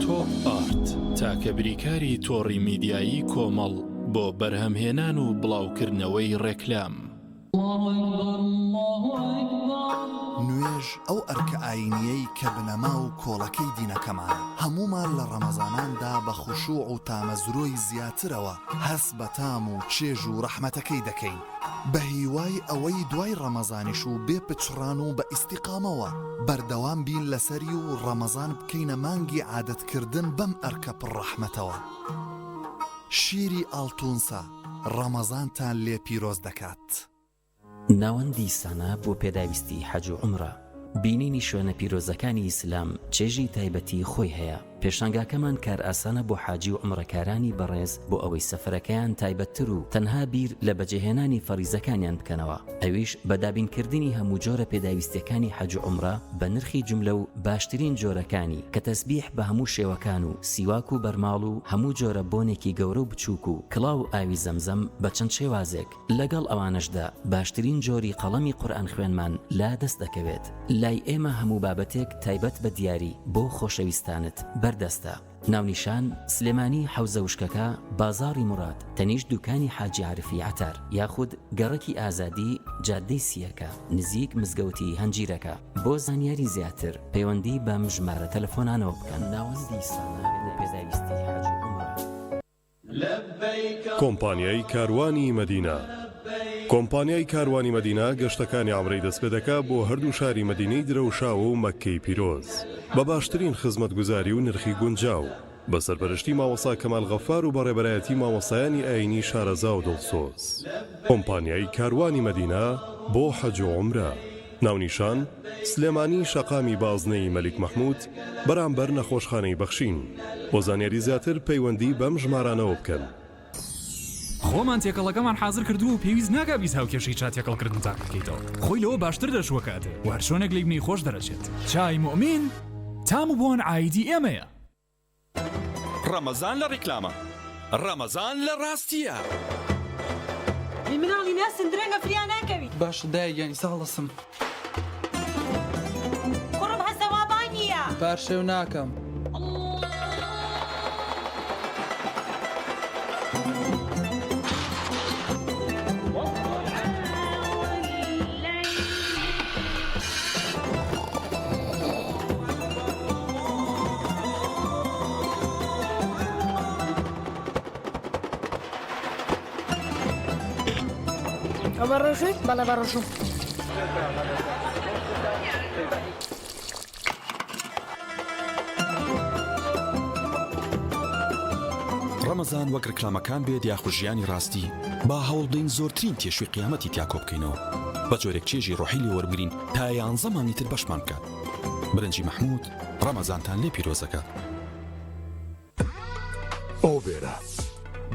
تۆپ ئارت تاکە بریکاری تۆڕی میدیایی کۆمەڵ بۆ بەرهەمهێنان و بڵاوکردنەوەی ڕێکلام. نوێژ ئەو ئەرکە ئاینیەی کە بنەما و کۆڵەکەی دینەکەمان هەمومان لە ڕەمەزاناندا بە خوشوع و تامەزرۆی زیاترەوە هەست بە تام و چێژ و ڕەحمەتەکەی دەکەین بە هیوای ئەوەی دوای ڕەمەزانیش و بێ پچڕان و بە ئیستیقامەوە بەردەوام بین لەسەری و ڕەمەزان بکەینە مانگی عادەتکردن بەم ئەرکە پڕڕەحمەتەوە. شیری ئاڵتونسا ڕەمەزانتان لێ پیرۆز دەکات. ناوەندی سانە بۆ پێداویستی حەج و عومرە بینینی شوێنە پیرۆزەکانی ئیسلام چێژی تایبەتی خۆی هەیە. پێشانگاکەمان کار ئاسانە بۆ حاجی و عمرەکارانی بەڕێز بۆ ئەوەی سەفەرەکەیان تایبەتتر و تەنها بیر لە بەجێهێنانی فەریزەکانیان بکەنەوە. ئەویش بەدابینکردنی هەموو جۆرە پێداویستیەکانی حەج و عومرە بە نرخی جملە و باشترین جۆرەکانی کە تەسبیح بە هەموو شێوەکان و سیواک و بەرماڵ و هەموو جۆرە بۆنێکی گەورە و بچووک و کڵاو ئاوی زەمزەم بە چەند شێوازێک لەگەڵ ئەوانەشدا باشترین جۆری قەڵەمی قورئان خوێنمان لا دەست دەکەوێت. لای ئێمە هەموو بابەتێک تایبەت بە دیاری بۆ خۆشەویستانت بەردەستە. ناونیشان سلێمانی حەوزە وشکەکە بازاڕی مراد، تەنیشت دوکانی حاجی عارفی عتار یاخود گەڕەکی ئازادی جادەی سیەکە نزیک مزگەوتی هەنجیرەکە. بۆ زانیاری زیاتر پەیوەندی بەم ژمارە تەلەفۆنانەوە بکەن. ناوەندی سانە بۆ پێداویستی حاج و عومرە. کۆمپانیای کاروانی مەدینە. کۆمپانیای کاروانی مەدینە گەشتەکانی عومرەی دەست پێ دەکات بۆ هەردوو شاری مەدینەی درەوشاوە و مەککەی پیرۆز بە باشترین خزمەتگوزاری و نرخی گونجاو بە سەرپەرشتی مامۆستا کەمال غەفار و بەڕێبەرایەتی مامۆستایانی ئاینی شارەزا و دڵسۆز. کۆمپانیای کاروانی مەدینە بۆ حەج و عومرە. ناونیشان سلێمانی شەقامی بازنەی مەلیک مەحموود بەرامبەر نەخۆشخانەی بەخشین. بۆ زانیاری زیاتر پەیوەندی بەم ژمارانەوە بکەن. خۆمان تێکەڵەکەمان حاضر کردو و پێویست ناکا بیست هاوکێشەی چاتێکەڵکردن تا بکەیتەوە. خۆی لەوە باشتر دەشوەکاتێ و هەر شۆنێک لێ بنی خۆش دەرەچێت. چای مؤمین تام و بۆن ئایدی ئێمەیە. ڕەمەزان لە ڕیکلامە، ڕەمەزان لە ڕاستیە. مناڵی ناسن درەنگە فریان ناکەوی. باش دایگەنی ساڵەسم. کوڕم هەسەوابان نییە. پارشێو ناکەم. بەڕۆژووی بەڵێ بەڕۆژوو. ڕەمەزان وەک ڕکلامەکان بێت یاخود ژیانی ڕاستی با هەوڵ بدەین زۆرترین تێشوی قیامەتی تیا کۆ بکەینەوە بە جۆرێک چێژی ڕۆحی لێ وەربگرین تا 11 مانگی تر بەشمان بکات. برنجی مەحموود ڕەمەزانتان لێ پیرۆزەکە. ئۆڤێرە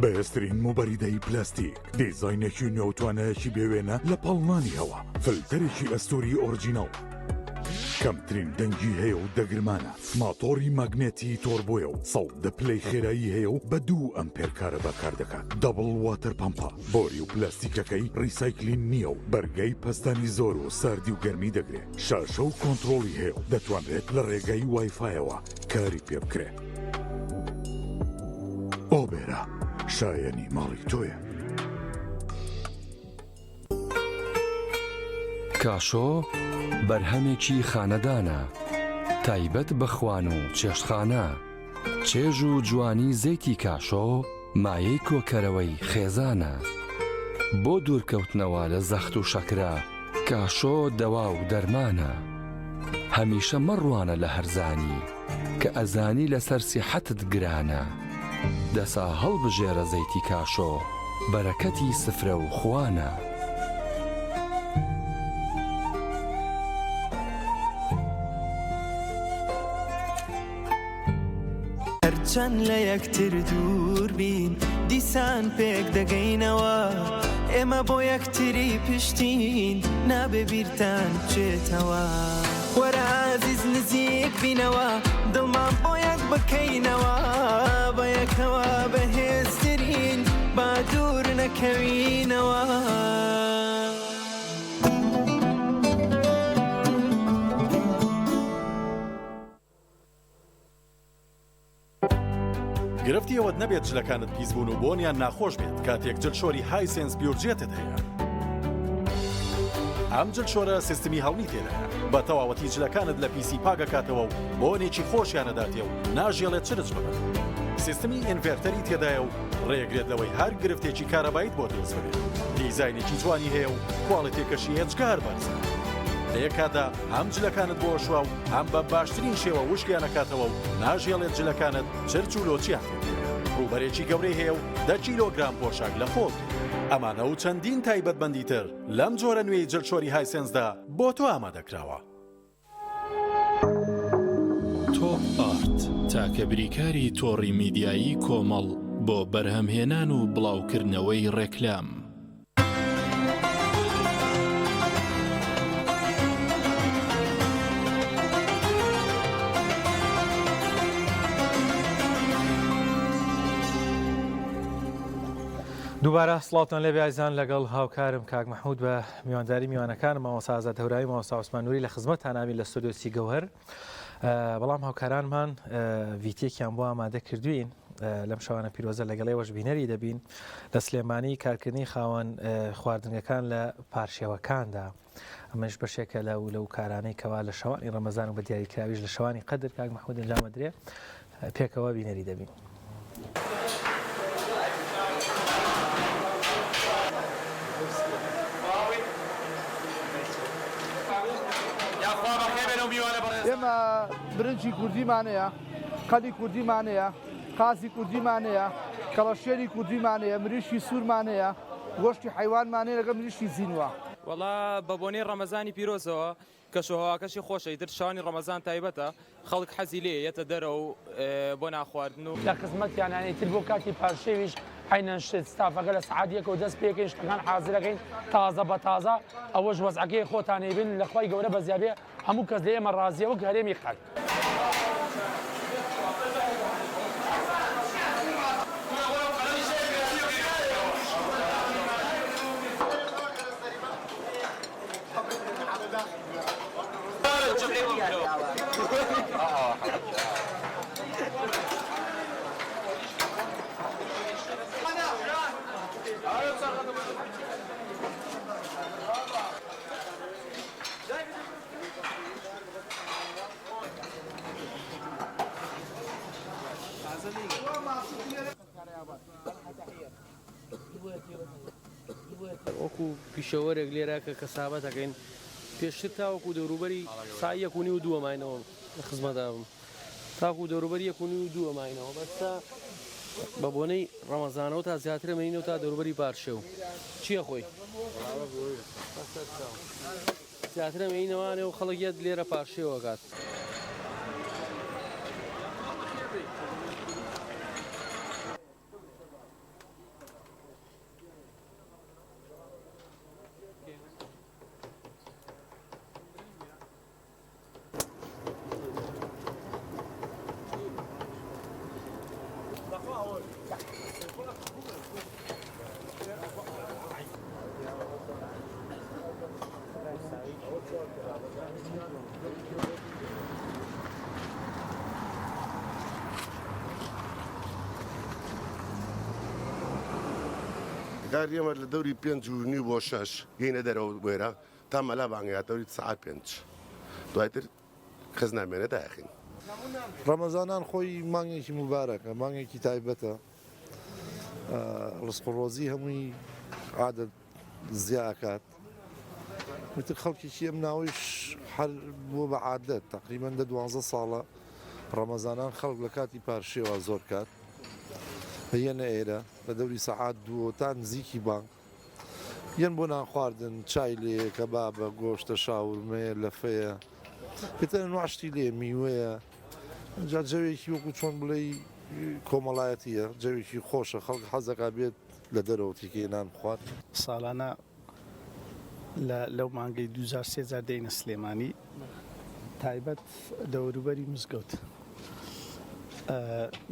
بەهێزترین موبەریدەی پلاستیک، دیزاینێکی نێوتوانەیەکی بێوێنە لە پاڵنانی هەوا، فلتەرێکی ئەستۆری ئۆرجینەڵ، کەمترین دەنگی هەیە و دەگرمانە، ماتۆری ماگنێتی تۆربۆیە و 100 پلەی خێرایی هەیە و بە 2 ئەمپێر کارە بەکار دەکات. دەبڵ واتەر پەمپە، بۆری و پلاستیکەکەی ڕیسایکلین نییە و بەرگەی پەستانی زۆر و ساردی و گەرمی دەگرێت. شاشە و کۆنتڕۆڵی هەیە و دەتوانرێت لە ڕێگەی وایفایەوە کاری پێ بکرێت. ئۆبێرە شایەنی ماڵی تۆیە. کاشۆ بەرهەمێکی خانەدانە، تایبەت بە خوان و چێشتخانە. چێژ و جوانی زەیتی کاشۆ مایەی کۆکەرەوەی خێزانە. بۆ دوورکەوتنەوە لە زەخت و شەکرە کاشۆ دەوا و دەرمانە. هەمیشە مەڕوانە لە هەرزانی کە ئەزانی لەسەر سیحەتت گرانە. دەسا هەڵبژێرە زەیتی کاشۆ بەرەکەتی سفرە و خوانە. هەرچەند لە یەکتر دوور بین دیسان پێک دەگەینەوە، ئێمە بۆ یەکتری پشتین نابێ بیرتان بچێتەوە. وەرە عازیز نزیک بینەوە، دڵمان بۆ یەک بکەینەوە، بە یەکەوە بەهێزترین با دوور نەکەوینەوە. گرفتی ئەوەت نەبێت جلەکانت پیس بوون و بۆنیان ناخۆش بێت کاتێک جلشۆری هایسنس بیورجێتت هەیە. ئەم جلشۆرە سیستمی هەڵمی تێدایە بە تەواوەتی جلەکانت لە پیسی پاگەکاتەوە و بۆنێکی خۆشیانەداتێ و ناژێڵێت چرچ ببن. سیستمی ئینڤێرتەری تێدایە و ڕێگرێت لەوەی هەر گرفتێکی کارەبایت بۆ دروست ببێت. دیزاینێکی جوانی هەیە و کواڵیتێکەشی هێچگار بەرزە. لە یەکادا هەم جلەکانت بۆ شووە و هەم بە باشترین شێوە وشکیانەکاتەوە و ناژێڵێت جلەکانت چرچ و لۆچیان ڕوبەرێکی گەورەی هەیە و 10 کیلۆگرام پۆشاک لە خۆڵ. ئەمانە و چەندین تایبەتمەندی تر لەم جۆرە نوێی جلشۆری هایسنسدا بۆ تۆ ئامادەکراوە. تۆپ ئارت تاکە بریکاری تۆڕی میدیایی کۆمەڵ بۆ بەرهەمهێنان و بڵاوکردنەوەی ڕێکلام. دووبارە سڵاوتان لێبێ ئایزان لەگەڵ هاوکارم کاک مەحموود بە میوانداری میوانەکانم مامۆستا ئازاد هەورایی مامۆستا عوسمان نووری لە خزمەتتان ئاوین لە ستۆدیۆ سی گەوهەر. بەڵام هاوکارانمان ڤیتێکیان بۆ ئامادە کردوین لەم شەوانە پیرۆزە لەگەڵێوەش بینەری دەبین لە سلێمانی کارکردنی خاوەن خواردنەکان لە پارشێوەکاندا. ئەمەش بەشێکە لەو کارانەی کەوا لە شەوانی ڕەمەزان و بە دیاریکراویش لە شەوانی قەدر کاک مەحموود ئەنجام درێ پێکەوە بینەری دەبین. ئێمە برنجی کوردیمانەیە، قەلی کوردیمانەیە، قازی کوردیمانەیە، کەڵەشێری کوردیمانەیە، مریشی سوورمانەیە، گۆشتی حیوانمانەیە لەگەڵ مریشی زینوە. وەڵا بە بۆنەی ڕەمەزانی پیرۆزەوە کەشوهواکەشی خۆشە ئیتر شەوانی ڕەمەزان تایبەتە خەڵک حەزی لێ یەتە دەرەوە بۆ ناخواردن و لە خزمەتیانانی تر بۆ کاتی پارشێویش عینەن شت ستافەکە لە سعات یەکەوە دەست پێکەین شتەکان حازرەکەین تازە بە تازە ئەوەش وەزعەکەی خۆتانەی بن لە خوای گەورە بەزیابێ هەموو کەس لە ئێمە ڕازیەوە هەرێمی خەک. وەکو پیشەوەرێک لێرە کە کەسابەت دەکەین پێشتر تاوەکو دەوروبەری سای 1.2 ماینەوە لە خزمەتدابم تاکو دەوروبەری 1.2 ماینەوە بەستا بە بۆنەی ڕەمەزانەوە تا زیاترە مەینەوە تا دەوروبەری پارشە و چییە خۆی زیاترە مەینەوانێ و خەڵکیت لێرە پارشێوە کات. کاری ئەمە لە دەوری 5:30 بۆ 6 گەینە دەرەوە وێرە تا مەلا بانگەیاتەوەری سعات 5 دوایتر کەس نامێنێت داخین. ڕەمەزانان خۆی مانگێکی مبارەکە مانگێکی تایبەتە ڕزق و ڕۆزی هەمووی عادەت زیاکات وتر خەڵکیی ئەم ناویش هەر بۆ بە عادەت تقریبان 12 ساڵە ڕەمەزانان خەڵک لە کاتی پارشێوە زۆر کات هەیەنە ئێرە لە دەوری سەعات 2 تا نزیکی بانگ یەن بۆ نان خواردن چای لێ کەبابە گۆشتە شاورمەیە لەفەیە پێتە نواشتی لێ میوەیە جا جەوێکی وەکو چۆن بڵێ کۆمەڵایەتیە جەوێکی خۆشە خەڵک حەزەکە بێت لە دەرەوە تیکەی نان بخوات. ساڵانە لەو مانگەی 2003 دێنە سلێمانی تایبەت دەوروبەری مزگەوت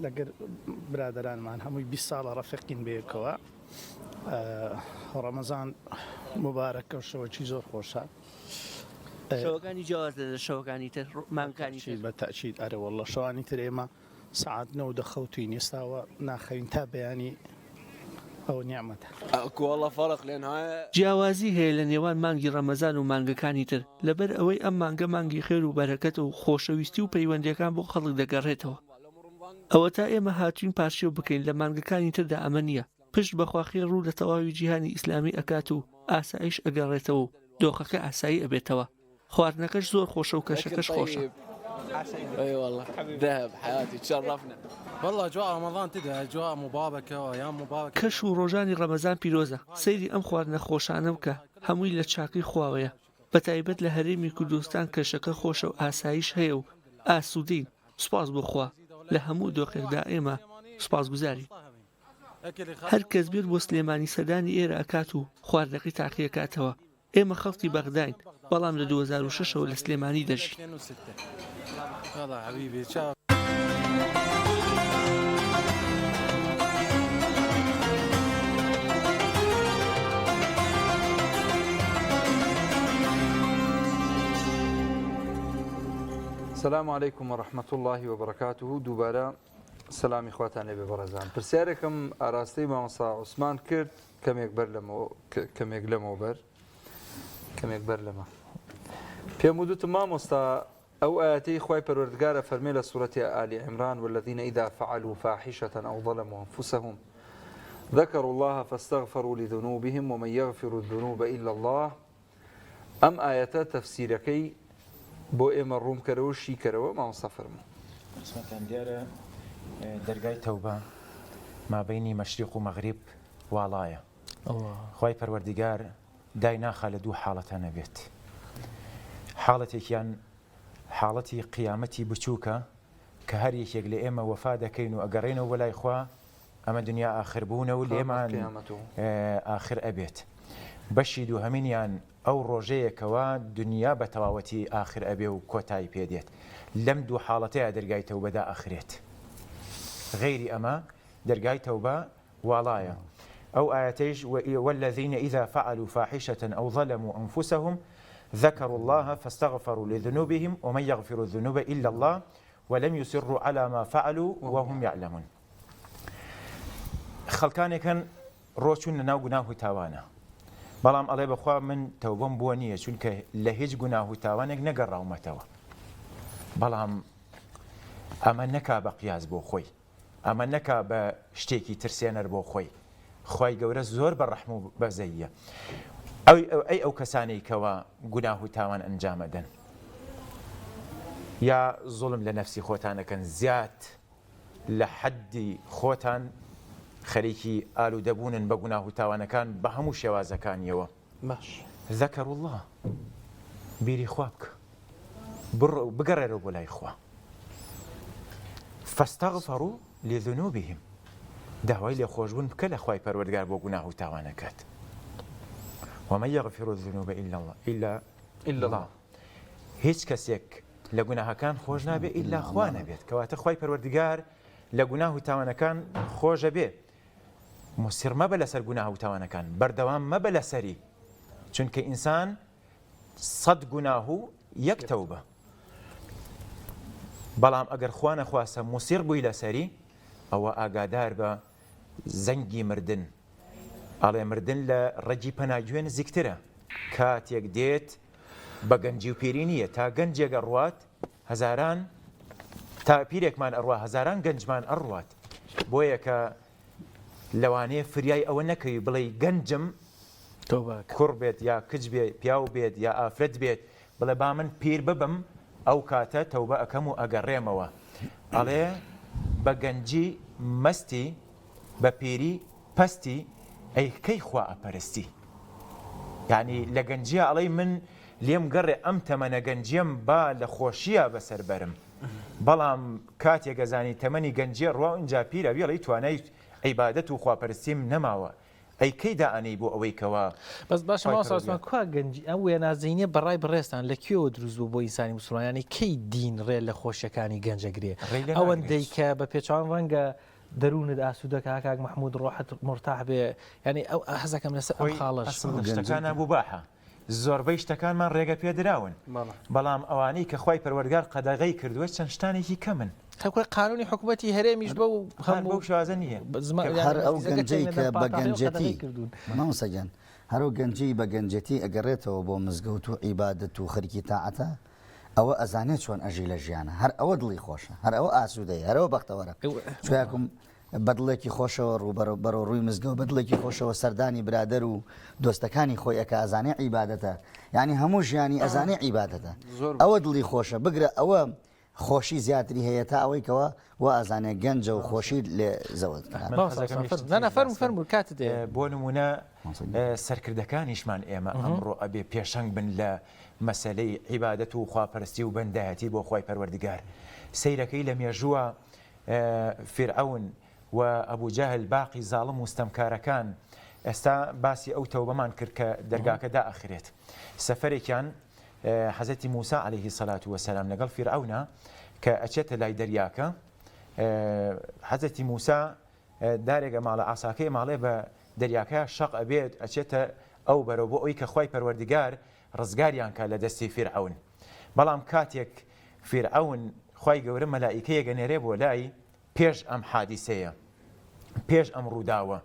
لەگەر برادرانمان هەمووی 20 ساڵە ڕەفیقین بەیەکەوە ڕەمەزان مبارەکە و شەوەکی زۆر خۆشە. شەوەکانی جیاوازە لە شەوەکانی تر مانگەکانی تر بە تاکید ئەرە وەڵڵە شەوانی تر ئێمە سعات 9 دەخەوتوین ئێستاوە ناخەوین تا بەیانی ئەو نیعمەتە کۆڵە فەرق لێن هەیە جیاوازی هەیە لە نێوان مانگی ڕەمەزان و مانگەکانی تر لەبەر ئەوەی ئەم مانگە مانگی خێر و بەرەکەت و خۆشەویستی و پەیوەندیەکان بۆ خەڵک دەگەڕێتەوە ئەوە تا ئێمە هاتوین پارشێو بکەین لە مانگەکانی تردا ئەمە نییە پشت بەخواخێ ڕوو لە تەواوی جیهانی ئیسلامی ئەکات و ئاسایش ئەگەڕێتەوە و دۆخەکە ئاسایی ئەبێتەوە خواردنەکەش زۆر خۆشە و کەشەکەش خۆشە. اي والله ذهب حياتي تشرفنا والله اجواء رمضان تدعى اجواء مباركه وايام مباركه کەش و ڕۆژانی ڕەمەزان پیرۆزە سەیری ئەم خواردنە خۆشانە بکە هەمووی لە چاقی خواوەیە بە تایبەت لە هەرێمی کوردستان کەشەکە خۆشە و ئاسایش هەیە و ئاسوودەین سوپاس بۆ خوا لە هەموو دۆخێکدا ئێمە سوپاسگوزاری هەر کەس بێت بۆ سلێمانی سەردانی ئێرە ئەکات و خواردەکەی تاقیەکاتەوە ئێمە خەڵکی بەغداین بەڵام لە 2006ەوە لە سلێمانی دەژین السلام عليكم ورحمة الله وبركاته دوباره سلامی خواتان لێ بێ بەڕێزان پرسیارێکم ئاراستەی مامۆستا عوسمان کرد کەمێک بەر لەمە پێم وتم مامۆستا ئەو ئاەتەی خوای پەروەردگارە فەرمێ لە سوورەتی ئالی عیمران والذین ئیذا فعلوا فاحشة أو ظلموا أنفسهم ذكروا الله فاستغفروا لذنوبهم ومن يغفر الذنوب إلا الله ئەم ئاەتە تەفسیرەکەی بۆ ئێمە ڕوومکەرەوە شیکەرەوە مامۆستا فەرموو دیارە دەرگای تەوبە مابینی مەشریق و مەغریب واڵایە خوای پەروەردگار دای ناخا لە دوو حاڵەتە نەبێت حاڵەتێکیان حاڵەتی قیامەتی بچووکە کە هەر یەکێک لە ئێمە وەفا دەکەین و ئەگەڕێنەوە بەلای خوا ئەمە دنیا ئاخربوونە و لێمان ئاخر ئەبێت بەشی دووهەمینیان ئەو ڕۆژەیەکەوە دنیا بە تەواوەتی ئاخر ئەبێ و کۆتایی پێدێت لەم دوو حاڵەتەیە دەرگای تەوبەدا ئەخرێت غيري أما درجاي توبة ولاية أو آياتيج والذين إذا فعلوا فاحشة أو ظلموا أنفسهم ذكروا الله فاستغفروا لذنوبهم ومن يغفر الذنوب إلا الله ولم يصروا على ما فعلوا وهم يعلمون خلقان كان روشون ناو جناه تاوانا بلام الله بخوا من توبم بوانية چونك لهج جناه تاوانك نقرأ ومتوا بلام أما نكا بقياس بو خوي ئەمە نەکا بە شتێکی ترسێنەر بۆ خۆی خی گەورە زۆر بەڕەحم و بەزەیە ئەو کەسانەی کەوە گوناه و تاوان ئەنجامەدەن یا زوڵم لە نەفسی خۆتانەکەن زیات لە حەدی خۆتان خەریکی ئالوودەبوونن بە گوناه و تاوانەکان بە هەموو شێوازەکانیەوە باش ذەکەر الله بیری خوا بکە بگەڕێرەوە بۆ لای خوا فاستغفروا لذنوبهم داوای لێ خۆشبوون بکە لە خوای پەروەردگار بۆ گوناه و تاوانەکەت ومن يغفر الذنوب إلا الله هیچ کەسێک لە گوناهەکان خۆش نابێ ئیلا خوا نەبێت کەواتە خوای پەروەردگار لە گوناه و تاوانەکان خۆشە بێ مسیر مەبە لەسەر گوناه و تاوانەکان بەردەوام مەبە لەسەری چونکە ئینسان 100 گوناه و یەک تەوبە بەڵام ئەگەر خوا نەخواسە موسیر بووی لەسەری ئەوە ئاگادار بە زەنگی مردن ئەڵێ مردن لە ڕەجی پەناگوێ نزیکترە کاتێک دێت بە گەنجی و پیری نییە تا گەنجێگە ڕوات هەزاران تا پیرێکمان ئەڕوا هەزاران گەنجمان ئەڕوات بۆیە کە لەوانەیە فریای ئەوە نەکەوی بڵێ گەنجم کوڕ بێت یا کچ بێت پیاو بێت یا ئافرەت بێت بڵێ با من پیر ببم ئەو کاتە تەوبە ئەەکەم و ئەگەڕێمەوە ئەڵێ بە گەنجی مەستی بە پیری پەستی ئەیکەی خوا ئەپەرستی یعنی لە گەنجیە ئەڵێ من لێم گەڕێ ئەم تەمەنە گەنجیم با لە خۆشیە بەسەر بەرم بەڵام کاتێک گەزانی تەمەنی گەنجیە ڕوا اینجا پیرە بێڵی توانای عیبادەت و خواپەرستیم نەماوە ئەی کەی دائەنەی بۆ ئەوەی کەوا بەس باشە ماوەسمان کوا گەنجی ئەو وێنازینە بەڕای بەڕێستان لەکوێوە دروست بوو بۆ ئینسانی موسڵمانیانی کەی دین ڕێ لە خۆشیەکانی گەنجەگرێ ئەوەندەی کە بە پێچوان ڕەنگە دەروونت ئاسوودەکە کاک مححمود ڕۆحت مرتاح بێ ینی ئەو حەزەکەم لەسەر ئەم خاڵەش شتەکانە بوو باحە زۆربەی شتەکانمان ڕێگە پێدراون بەڵام ئەوانەی کە خوای پەروەردگار قەدەغەی کردووە چەند شتانێکی کەمن هەکوی قانونی حکوومەتی هەرێمیش بە و هەموو شازە نییە هەر ئەو گەنجەی کە بە گەنجەتی مامۆسەگیان هەرو گەنجی بە گەنجەتی ئەگەڕێتەوە بۆ مزگەوت و عیبادەت و خەریکی تاعەتە ئەوە ئەزانێت چۆن ئەژی لە ژیانە هەر ئەوە دڵی خۆشە هەر ئەوە ئاسوودەیە هەرەوە بەختەوەرە چیاکم بەدڵێکی خۆشەوە ڕوبەرۆ ڕووی مزگەوت بەدڵێکی خۆشەوە سەردانی برادەر و دۆستەکانی خۆی ئەکە ئەزانێ عیبادەتە یعنی هەموو ژیانی ئەزانێ عیبادەتە ئەوە دڵی خۆشە بگرە ئەوە خۆشی زیاتری هەیە تا ئەوەی کەەوە و ئازانێ گەنجە و خۆشی لێ زەوت فەرمو کاتت بۆ نمونە سەرکردەکانیشمان ئێمە ئەمڕۆ ئەبێ پێشەنگ بن لە مەسەلەی عیبادەت و خواپەرستی و بەندایەتی بۆ خوای پەروەردگار سەیرەکەی لە مێژووە فرعون و ئەبوو جاهل باقی زاڵم و ستەمکارەکان ئێستا باسی ئەو تەوبەمان کرد کە دەرگاکەدا ئەخرێت سەفەرێکیان حەزەتی موسا عەلەیهی سەلات وەسەلام لەگەڵ فرعونە کە ئەچێتە لای دەریاکە حەزەتی موسا دارێکە ماڵە ئاساکەی ماڵێ بە دەریاکە شەق ئەبێت ئەچێتە ئەو بەرەو بۆ ئەوی کە خۆی پەروەردگار ڕزگاریان کە لە دەستی فرعون بەڵام کاتێک فرعون خی گەورە مەلائیکەیە گەنێرێ بۆ لای پێش ئەم حادیسەیە پێش ئەم ڕووداوە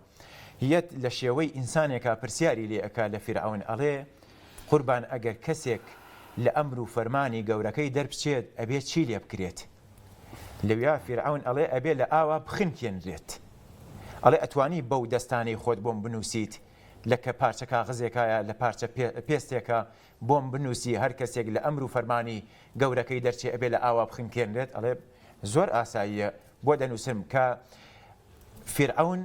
هیەت لە شێوەی ئینسانێکە پرسیاری لێ ئەکا لە فرعون ئەڵێ قوربان ئەگەر کەسێک لە ئەمر و فەرمانی گەورەکەی دەربچێت ئەبێ چی لێ بکرێت لەویا فرعون ئەڵێ ئەبێ لە ئاوا بخنکێنرێت ئەڵێ ئەتوانی بەو دەستانەی خۆت بۆم بنووسیت لە کە پارچە کاغزێکایە لە پارچە پێستێکە بۆم بنووسی هەر کەسێک لە ئەمر و فەرمانی گەورەکەی دەرچێ ئەبێ لە ئاوا بخنکێنرێت ئەڵێ زۆر ئاساییە بۆ دەنووسم کە فرعون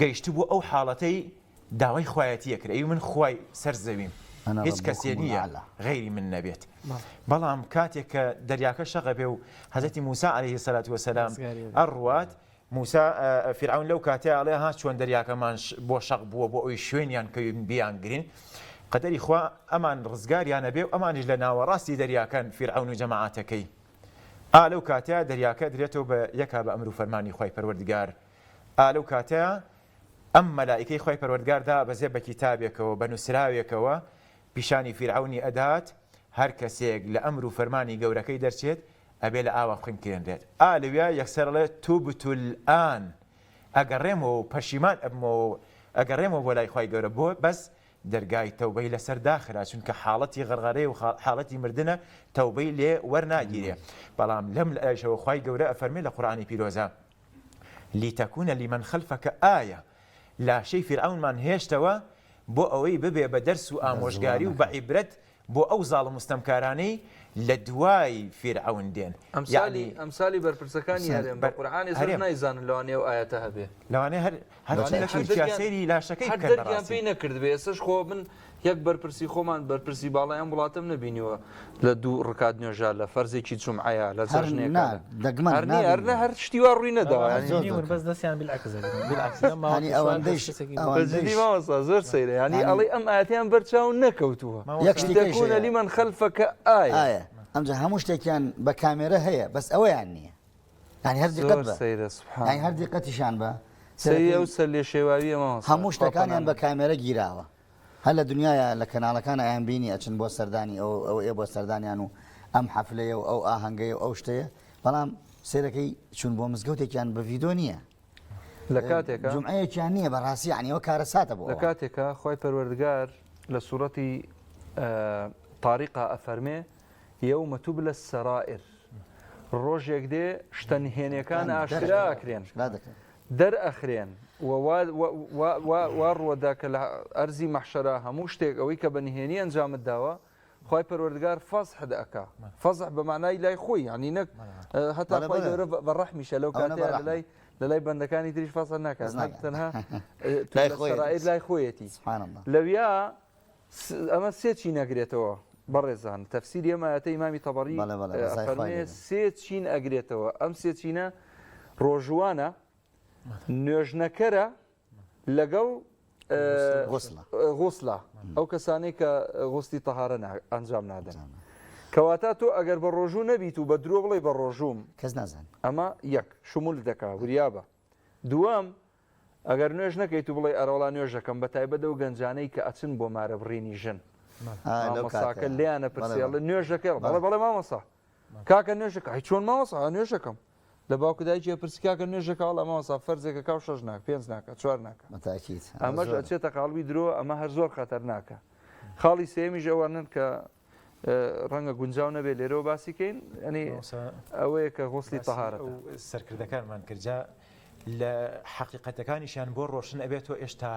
گەیشت بوو ئەو حاڵەتەی داوای خوایەتیە کرد ئەی من خوای سەر زەویم هیچ کەسێ نییە غەیری من نەبێت بەڵام کاتێک کە دەریاکە شەقە بێ و حەزەتی موسا عەلەیهی سەلات وەسەلام ئەڕوات موسا فرعون لەو کاتێ ئەڵێ ها چۆن دەریاکەمان بۆ شەق بووە بۆ ئەوی شوێنیان کەوی بیان گرین قەدەری خوا ئەمان ڕزگاریانە بێ و ئەمانیش لە ناوەڕاستی دەریاکەن فرعون و جەماعەتەکەی لەو کاتەیە دەریاکە درێتەوە بە یەکا بە ئەمر و فەرمانی خۆی پەروەردگار لەو کاتەیە ئەم مەلائیکەی خۆی پەروەردگاردا بەزێ بە کتابێکەوە بە نووسراوێکەوە پیشانی فرعونی ئەدات هەر کەسێک لە ئەمر و فەرمانی گەورەکەی دەرچێت ئەبێ لە ئاوا بخنکێنرێت لەویا یەکسەرڵێ توبت الآن ئەگەڕێمەوە و پەشیمان ئەبمەوە ئەگەڕێمەوە بۆ لای خۆی گەورە بۆ بەس دەرگای تەوبەی لەسەر داخرا چونکە حاڵەتی غەرغەرەی و حاڵەتی مردنە تەوبەی لێ وەرناگیرێ بەڵام لەم لایشەوە خۆی گەورە ئەفەرمێ لە قورئانی پیرۆزە لیتەکونە لیمەن خەلفەکە ئایە لاشەی فرعونمان هێشتەوە بۆ ئەوەی ببێ بە دەرس و ئامۆژگاری و بە عیبرەت بۆ ئەو زاڵم مستەمکارانەی لە دوای فرعون دێن ئەمسالی بەرپرسەکانی هەرێم بە قورئانی زۆر نایزانن لەوانەیە ئەو ئاەتە هەبێ لەوانەیە هەر سەیری لاشەکەی بکەن دەرگیان پێی نەکرد بێ ئێستش خۆ من یەک بەرپرسی خۆمان بەرپرسی باڵایان وڵاتم نبینیوە لە دوو ڕکات نوێژە لە فەرزێکی جومعەیە لە جەژنێکە هەر شتی وا ڕووی نەداوە بەس دەستیان ماوەسا زۆر سەیرە ینی ئەڵێ ئەم ئاەتیان بەرچاو نەکەوتووە یەکشتێکونە لیمەن خەلفەکە ئایە ئەمجا هەموو شتێکیان بە کامێرە هەیە بەس ئەوەیان نییە ینی هەر دیقەت هەر دیقەتیشان بە ئەو سەر لێ شێواویە هەموو شتەکانیان بە کامێرە گیراوە هەر لە دنیاە لە کەناڵەکان ئایان بینی ئەچن بۆ سەردانی ئەو ئێ بۆ سەردانیان و ئەم حەفلەیە و ئەو ئاهەنگەیە و ئەو شتەیە بەڵام سێرەکەی چون بۆ مزگەوتێکیان بە ڤیدۆ نییە لە کاتێکە جومعەیەکیان نییە بەڕاستی عنیەوە کارە ساتە بۆ لە کاتێکە خۆی پەروەردگار لە سوورەتی تاریقا ئەفەرمێ یەومە تubla السەرائر ڕۆژێک دێ شتەنهێنیەکان ئاشکرا ئەکرێن دەرئەخرێن وا ڕوەدا کە لە ئەرزی مەحشەرە هەموو شتێک ئەوەی کە بە نهێنی ئەنجامت داوە خۆی پەروەردگار فەزح دەکا فەزح بە معنای لای خۆی ینی نەک هەتا خۆی گەورە بە ڕەحمیشە لەو کاتەیە لەلای بەندەکانی تریش فەزح ناکات تەنها سەرائر لای خۆیەتی لەویا ئەمە سێ چی نەگرێتەوە بەڕێزان تەفسیری ئەم ئاەتە ئیمامی تەبەری فەرمێ سێ چین ئەگرێتەوە ئەم سێ چینە ڕۆژوانە نوێژنەکەرە لەگەڵ غوسڵە ئەو کەسانەی کە غوستی تەهارە ئەنجام نادەن کەواتە تۆ ئەگەر بە ڕۆژوو نەبیت و بە درۆ بڵێ بە ڕۆژوم کەس نازان ئەمە یەک شمول دەکا وریابە دووەم ئەگەر نوێژ نەکەیت و بڵێ ئەرەوڵا نوێژەکەم بە تایبەت ئەو گەنجانەی کە ئەچن بۆ مارە بڕینی ژن مامۆساکە لیانە پرسیڵ نوێژەکە بەڵێ مامۆسا کاکە نوێژەکە هی چۆن ماوەسا نوێژەکەم لە باوکو دایکی پرسیکاکە نوێژەکە ئەڵە ماوەسا فەرزێکە کاو 6 ناک 5 ناکە 4 ناکە ئەمەش ئەچێتە قاڵبی درۆ ئەمە هەر زۆر خەتەر ناکە خاڵی سێمیش ئەوانن کە ڕەنگە گونجاو نەبێت لێرەوە باسیکەین ئەنی ئەوەیە کە غوسلی تەهارەت سەرکردەکانمان کردجا لە حەقیقەتەکانیشان بۆ ڕۆشن ئەبێتەوە ئێشتا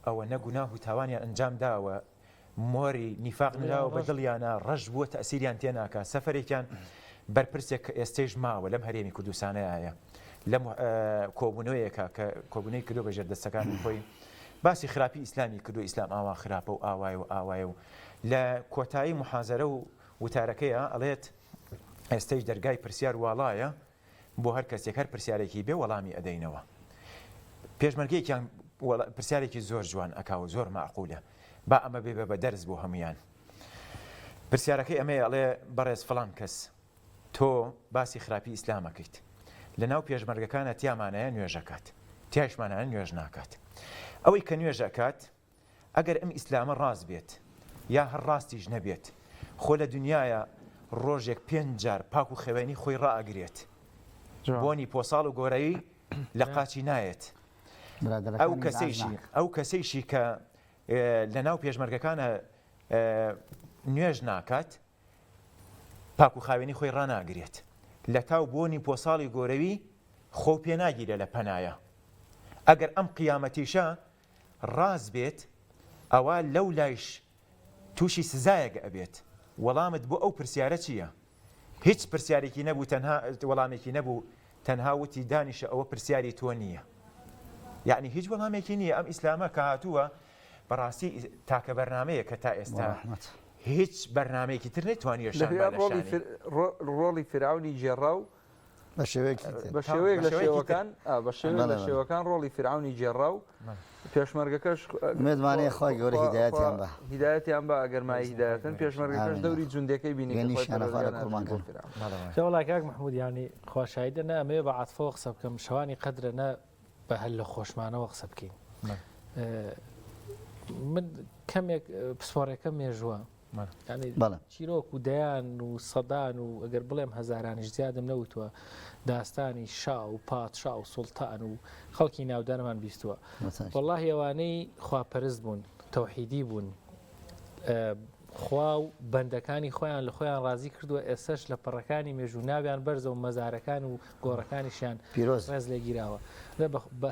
ئەوە نەگوناه و تاوانیان ئەنجام داوە مۆری نیفاق نراوە بە دڵیانە ڕەش بووە تەسیریان تێناکە سەفەرێکیان بەرپرسێک کە ئێستەیش ماوە لەم هەرێمی کوردستانەیە لەم کۆبوونەوەیەکە کە کۆبوونەی کردو بە ژێردەستەکانی خۆی باسی خراپی ئیسلامی کردو ئیسلام ئاوا خراپە و ئاوایە و لە کۆتایی محازەرە و وتارەکەیە ئەڵێت ئێستەیش دەرگای پرسیار واڵایە بۆ هەر کەسێک هەر پرسیارێکی بێ وەڵامی ئەدەینەوە پێشمەرگەیەکیان پرسیارێکی زۆر جوان ئەکاوە زۆر معقولە با ئەمە بێ بە دەرز بۆ هەمویان پرسیارەکەی ئەمەیە ئەڵێ بەڕێز فڵان کەس تۆ باسی خراپی ئیسلامەکەیت لە ناو پێشمەرگەکانە تیامانەیە نوێژەکات تیاشمانانە نوێژ ناکات ئەوەی کە نوێژەکات ئەگەر ئەم ئیسلامە ڕاست بێت یا هەر ڕاستیش نەبێت خۆ لە دنیاە ڕۆژێک 5 جار پاک و خێوێنی خۆی ڕائەگرێت بۆنی پۆساڵ و گۆرەی لە قاچی نایەت ئەو کەسەیشی کە لە ناو پێشمەرگەکانە نوێژ ناکات پاک و خاوێنی خۆی ڕناگرێت لە تاو بۆنی پۆساڵی گۆرەوی خۆ پێ ناگیرە لە پەنایە ئەگەر ئەم قیامەتیشە ڕاست بێت ئەوە لەو لایش تووشی سزایەک ئەبێت وەڵامت بۆ ئەو پرسیارە چییە؟ هیچ پرسیارێکی نەبوو تەنها وەڵامێکی نەبوو تەنها وتی دانیشە ئەوە پرسیاری تۆ نییە یعنی هیچ وەڵامێکی نییە ئەم ئیسلامە کە هاتووە بەڕاستی تاکە بەرنامەیە کە تا ئێستا هیچ بەرنامەیەکی تر نەتوانیە ڕۆڵی فرعونی جێڕا و بە شێوەیەک لە شێوەکان ڕۆڵی فرعونی جێڕا و پێشمەرگەکەش مێدوانەیە خۆی گەورە هیدایەتیان بە ئەگەرمای هیدایەتن پێشمەرگەکەش دەوری جوندەکەی بینیڵای کاک محمود ینی خۆشایدە نە ئەمێ بە عاتفەوە قسە بکەم شەوانی قەدرە نە بە هەل لە خۆشمانەوە قسە بکەین من کەمێک پسپۆڕەکە مێژووە چیرۆک و دەیان و سەدان و ئەگەر بڵێم هەزارانیش زیادم نەوتووە داستانی شا و پادشا و سوڵتان و خەڵکی ناودارمان بیستووە وەڵڵاهی ئەوانەی خواپەرست بوون تەوحیدی بوون خوا و بەندەکانی خۆیان لە خۆیان ڕازی کردووە ئێسش لە پەڕەکانی مێژوو ناویان بەرزە و مەزارەکان و گۆڕەکانیشیان ڕێز لێگیراوە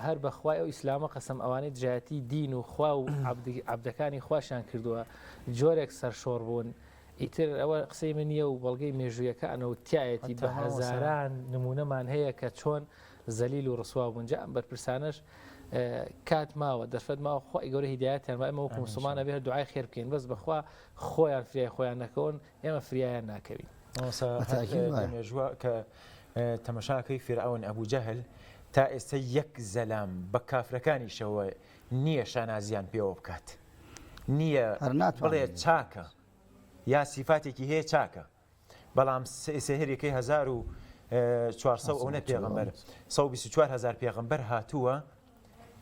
هەر بەخوای ئەو ئیسلامە قەسەم ئەوانەی دژایەتی دین و خوا و عەبدەکانی خواشیان کردووە جۆرێک سەرشۆڕ بوون ئیتر ئەوە قسەی من نییە و بەڵگەی مێژوویەکانەوە تایەتی بە هەزاران نمونەمان هەیە کە چۆن زەلیل و ڕسوا بوون جا ئەم بەرپرسانەش کات ماوە دەرفەت ماوە خۆی گەورە هیدایەتیان ئەمە وەکو موسڵمانە بێت دوعای خێر بکەین بەس بەخوا خۆیان فریای خۆیان نەکەون ئێمە فریایان ناکەوین مێژووە کە تەمەشاکەی فرعون ئەبوو جەهل تا ئێستا یەک زەلام بە کافرەکانیشەوە نییە شانازیان پێوە بکات نییە بڵێ چاکە یا سیفاتێکی هەیە چاکە بەڵام سێهێریەکەی 1400 ئەوە پێغەمبەر 124000 پێغەمبەر هاتووە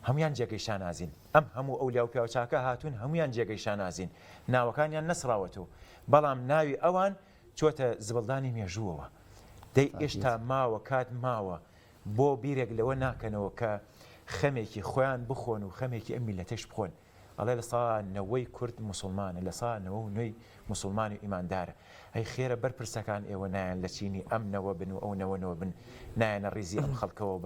هەمویان جێگەی شانازین ئەم هەموو ئەو لاو پیاو چاکە هاتوون هەمویان جێگەی شانازین ناوەکانیان نەسراوەتەوە بەڵام ناوی ئەوان چۆتە زبڵدانی مێژووەوە دەی ئێشتا ماوە کات ماوە بۆ بیرێک لەوە ناکەنەوە کە خەمێکی خۆیان بخۆن و خەمێکی ئەم میلەتەش بخۆن ئەڵێ لە سانەوەی کورد مسلمانە لە سانەوە و نوێی مسلمانی و ئیماندارە ئەی خێرە بەرپرسەکان ئێوە نایەن لە چینی ئەمنەوە بن و ئەوەوە بن نایەنە ڕیزی ئەم خەڵکەوە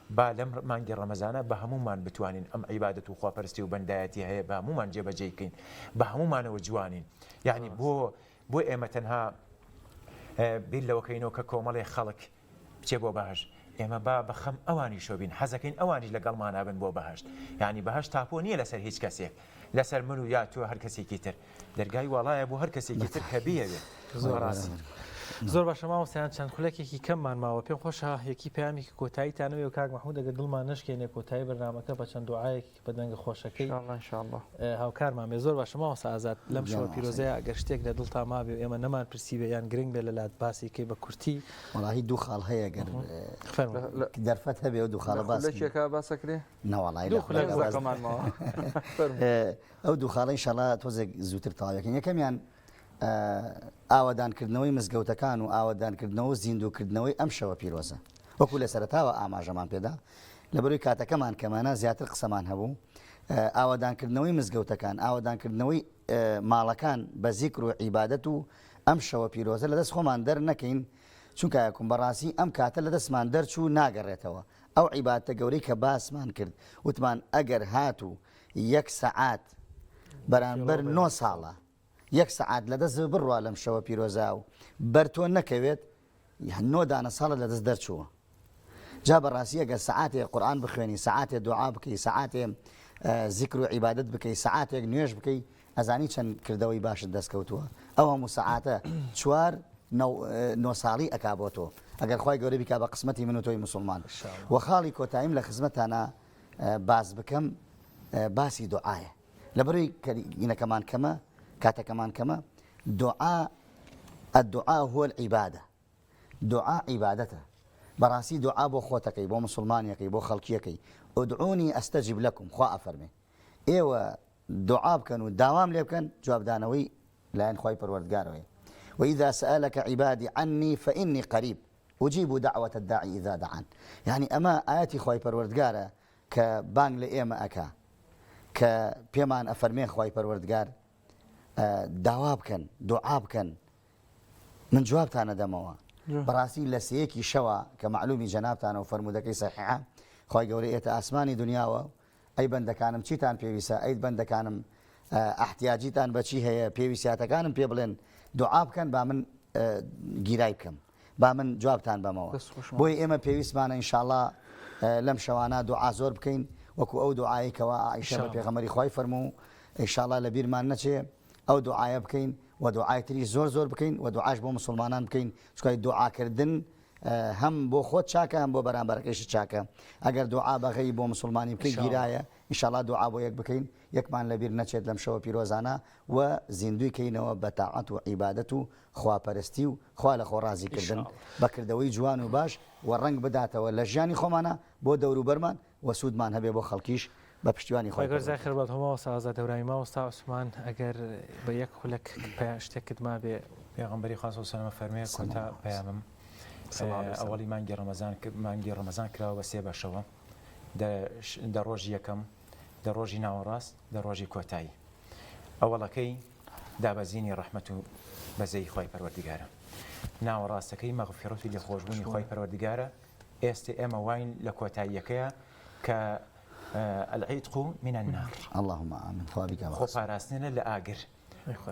با لەم مانگی ڕەمەزانە بە هەمومان بتوانین ئەم عیبادەت و خواپەرستی و بەندایەتی هەیە بە هەمومان جێبەجێکەین بە هەمومانەوە جوانین یعنی بۆ ئێمە تەنها بیر لەوەکەینەوە کە کۆمەڵێ خەڵک بچێ بۆ بەهەشت ئێمە بە خەم ئەوانی شۆبین حەزەکەین ئەوانی لەگەڵمانابن بۆ بەهەشت یعنی بەهەشت تاپۆ نییە لەسەر هیچ کەسێک لەسەر من و یا تۆ هەر کەسێکی تر دەرگای وڵایە بۆ هەر کەسێکی تر کە بیەوێت زۆر باشە مامۆستایان چەند خولەکێکی کەممان ماوە پێم خۆشە یەکی پامێکی کۆتاییتانەوەی و کاک مەحموود ئەگەر دڵمان نشکێنێ کۆتایی بەرنامەکە بە چەند دوعایەکی بەدەنگە خۆشەکەی هاوکارمامێ زۆر باشە مامۆستا ئازاد لەم شەوە پیرۆزەیە ئەگەر شتێک لە دڵتا مابێ و ئێمە نەمان پرسی بێ یان گرنگ بێ لەلات باسێکی بە کورتی وەڵاهی دوو خاڵ هەیە گەر دەرفەت هەبێ و دوو خاڵە باسەکرێ نەوەڵای ئەو دوو خاڵی ئینشاڵڵا تۆزێک زووتر تاوەکەین یەکەمیان ئاوادانکردنەوەی مزگەوتەکان و ئاوادانکردنەوە زیندووکردنەوەی ئەم شەوە پیرۆزە وەکو لە سەرەتاوە ئاماژەمان پێدا لە بەروی کاتەکەمان کەمانە زیاتر قسەمان هەبوو ئاوادانکردنەوەی مزگەوتەکان ئاوادانکردنەوەی ماڵەکان بە زیکر و عیبادەت و ئەم شەوە پیرۆزە لە دەست خۆمان دەر نەکەین چونکە یاکم بەڕاستی ئەم کاتە لە دەستمان دەرچوو ناگەڕێتەوە ئەو عیبادەتە گەورەی کە باسمان کرد وتمان ئەگەر هاتوو 1 سەعات بەرامبەر 9 ساڵە 1 سەعات لە دەست بڕوا لەم شەوە پیرۆزا و بەر تۆ نەکەوێت 9 دانە ساڵە لە دەست دەرچووە جا بەڕاستی ئەگەر سەعاتێ قورئان بخوێنی سەعاتێ دوعا بکەی سەعاتێ زیکر و عیبادەت بکەی سەعاتێک نوێژ بکەی ئەزانی چەند کردەوەی باشت دەستکەوتووە ئەو هەموو سەعاتە 4 نۆساڵی ئەکابۆتۆ ئەگەر خی گەورە بیکا بە قسمەتی من و تۆی مسلمان و خاڵی کۆتاییم لە خزمەتانە باز بکەم باسی دوعاە لە بەروی کەینەکەمان کەمە کاتەکەمان کەمە الدعاء هو العبادة دعاء عبادته بەڕاستی دوعا بۆ خۆتەکەی بۆ مسلمانیەکەی بۆ خەڵکیەکەی ئودعونی ئەستەجیب لەکم خوا ئەفەرمێ ئێوە دوعا بکەن و داوام لێ بکەن جوابدانەوەی لایەن خۆی پەروەردگارەوەی وإذا سألك عبادي عني فإني قريب أجيب دعوة الداعي إذا دعان يعني أما آياتي خواهي پروردگارة كبانگ لإيما أكا كبيمان أفرمين خواهي پروردگار دعواب كان دعاب كان من جوابتانا دموا براسي لسيكي شوا كمعلومي جنابتانا وفرمودكي صحيحة خواهي قوليئة أسماني دنياوا أي بندكانم چيتان بيويسا أي بندكانم احتياجيتان بچي هي بيويسياتكانم بيبلن دوعا بکەن با من گیرای بکەم با من جوابتان بەمەوە بۆی ئێمە پێویستمانە ئینشاءڵڵا لەم شەوانە دوعا زۆر بکەین وەکو ئەو دوعایەکەوە عائیشە بە پێغەمبەری خوای فەرموو ئینشاءڵڵا لە بیرمان نەچێ ئەو دوعایە بکەین و دوعای تری زۆر بکەین و دوعاش بۆ مسلمانان بکەین چکە دوعاکردن هەم بۆ خۆت چاکە هەم بۆ بەرامبەرەکەیش چاکە ئەگەر دوعا بەغەی بۆ مسلمانی بکەی گیرایە ئینشاءڵڵا دوعا بۆ یەک بکەین یەکمان لەبیر نەچێت لەم شەوە پیرۆزانە و زیندوی کەینەوە بە تاعەت و عیبادەت و خواپەرستی و خوا لە خۆ ڕازیکردن بەکردەوەی جوان و باش و ڕەنگ بداتەوە لە ژیانی خۆمانە بۆ دەوروبەرمان و سوودمان هەبێ بۆ خەڵکیش بە پشتیوانی خۆی گەرزای خێربەت هەمەوە سازە دەورانی ماوەستا عوسمان ئەگەر بە یەک خولەک شتێکت ما بێ پێغەمبەری خوا سەلامە فەرمێ کۆتا پەیامم ئەوەڵی مانگی ڕەمەزان کراوە بە سێ بەشەوە دە ڕۆژی یەکەم دە ڕۆژی ناوەڕاست دە ڕۆژی کۆتایی ئەوەڵەکەی دابەزینی ڕەحمەت و بەزەی خۆی پەروەردگارە ناوەڕاستەکەی مەغفیرەت و لێخۆشبوونی خۆی پەروەردگارە ئێستا ئێمە واین لە کۆتاییەکەیە کە العیتق من النار اللهم آمین خۆپاراستنە لە ئاگر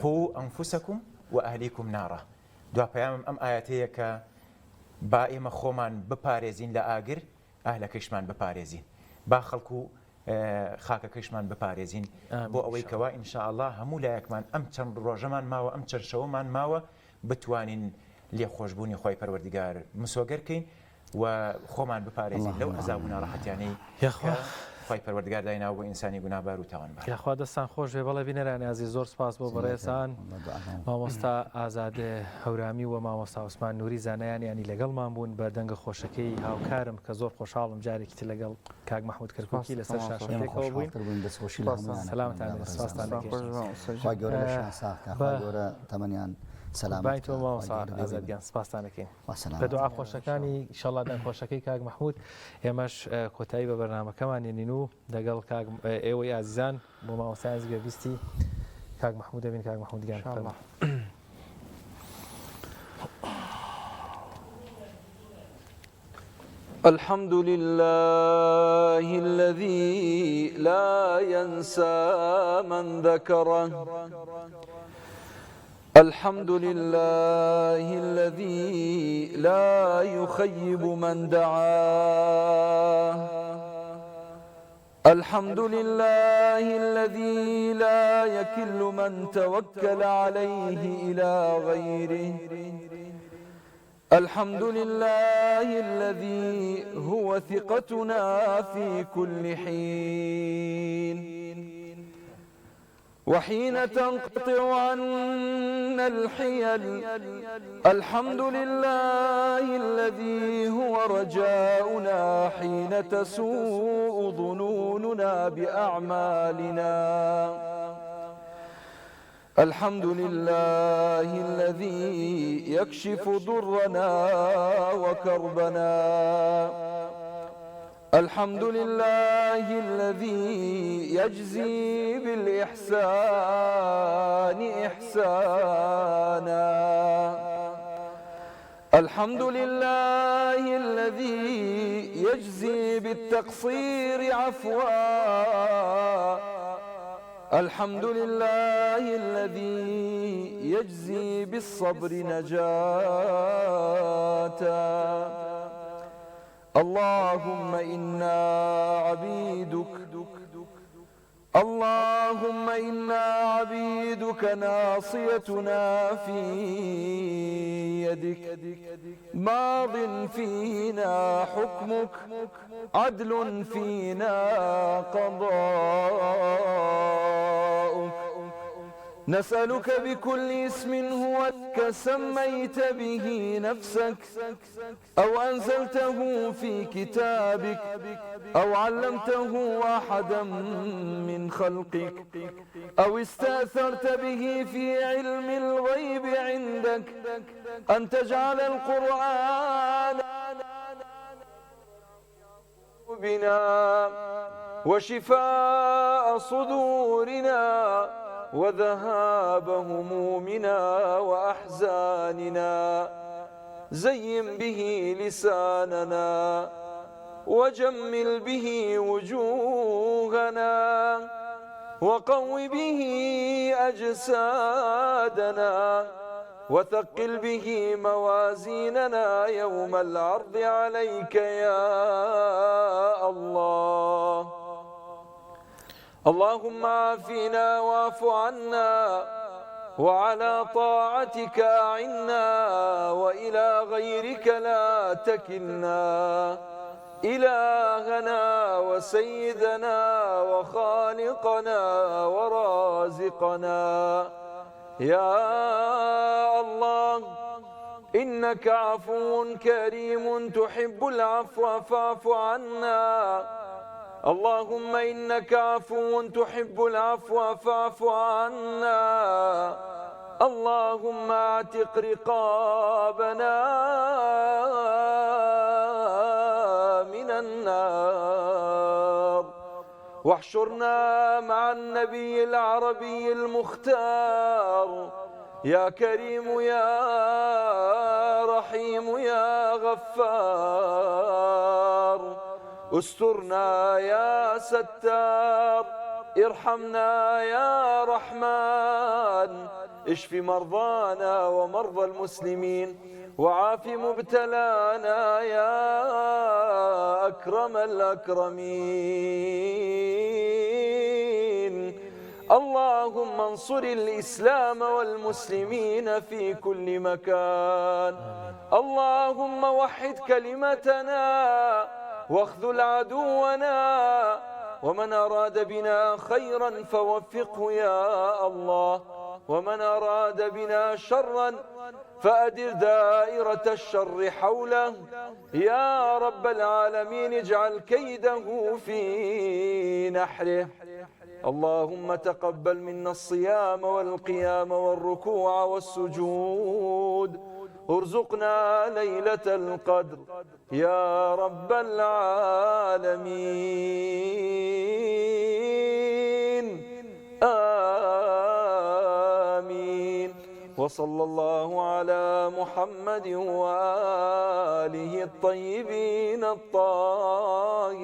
قو ئەنفوسەکم و ئەهلیکم نارە دواپەیامم ئەم ئاەتەیە کە با ئێمە خۆمان بپارێزین لە ئاگر ئاهلەکەیشمان بپارێزین با خەڵکو خاکەکەیشمان بپارێزین بۆ ئەوەی کەوا ئینشاءالله هەموو لایەکمان ئەم چەند ڕۆژەمان ماوە ئەم چەند شەوەمان ماوە بتوانین لێخۆشبوونی خۆی پەروەردگار مسۆگەرکەین و خۆمان بپارێزین لەو عەزاب و ناڕەحەتیانەی خۆی پەروەردگار دایناوە بۆ ئینسانی گوناهبار و تاوانبار یاخوا دەستان خۆش بێ بەڵێ بینەرانی عەزیز زۆر سپاس بۆ بەڕێزان مامۆستا ئازادێ هەورامی و مامۆستا عوسمان نووری زانایان ینی لەگەڵمان بوون بە دەنگە خۆشەکەی هاوکارم کە زۆر خۆشحاڵم جارێکی تر لەگەڵ کاک مەحموود کەرکووکی لەسەر شاشەکەەوە بووین سەلامتان سپاسان گەورە تەمەنیان سلام تو ماوەسا ئازادیان سپاسانەکەین بە دوعا خۆشەکانی ئینشاءڵڵا دەنگ خۆشەکەی کاک مەحموود ئێمەش کۆتایی بە بەرنامەکەمان ێنین و لەگەڵ ئێوەی ئازیزان بۆ ماوەسای گوێبیستی کاک مەحموود دەبین کاک مەحموود گیان فەرموو الحمد لله الذي لا ينسى من ذكره الحمد لله الذي لا يخيب من دعاه الحمد لله الذي لا يكل من توكل عليه إلى غيره الحمد لله الذي هو ثقتنا في كل حين وحين تنقطع عنا الحيل الحمد لله الذي هو رجاؤنا حين تسوء ظنوننا بأعمالنا الحمد لله الذي يكشف ضرنا وكربنا الحمد لله الذي يجزي بالإحسان إحسانا الحمد لله الذي يجزي بالتقصير عفوا الحمد لله الذي يجزي بالصبر نجاة اللهم إنا عبيدك اللهم إنا عبيدك ناصيتنا في يدك ماض فينا حكمك عدل فينا قضاؤك نسألك بكل اسم هو لك سميت به نفسك أو أنزلته في كتابك أو علمته أحدا من خلقك أو استأثرت به في علم الغيب عندك أن تجعل القرآن بنا وشفاء صدورنا وذهاب همومنا وأحزاننا زين به لساننا وجمل به وجوهنا وقو به أجسادنا وثقل به موازيننا يوم العرض عليك يا الله. اللهم عافنا واعف عنا وعلى طاعتك أعنا وإلى غيرك لا تكلنا إلهنا وسيدنا وخالقنا ورازقنا يا الله إنك عفو كريم تحب العفو فاعف عنا. اللهم إنك عفو تحب العفو فاعف عنا. اللهم اعتق رقابنا من النار واحشرنا مع النبي العربي المختار يا كريم يا رحيم يا غفار استرنا يا ستار ارحمنا يا رحمن اشف مرضانا ومرضى المسلمين وعاف مبتلانا يا أكرم الأكرمين. اللهم انصر الإسلام والمسلمين في كل مكان. اللهم وحد كلمتنا واخذل عدونا ومن أراد بنا خيرا فوفقه يا الله ومن أراد بنا شرا فأدر دائرة الشر حوله يا رب العالمين اجعل كيده في نحره. اللهم تقبل منا الصيام والقيام والركوع والسجود ارزقنا ليلة القدر يا رب العالمين آمين. وصلى الله على محمد وآله الطيبين الطاهرين.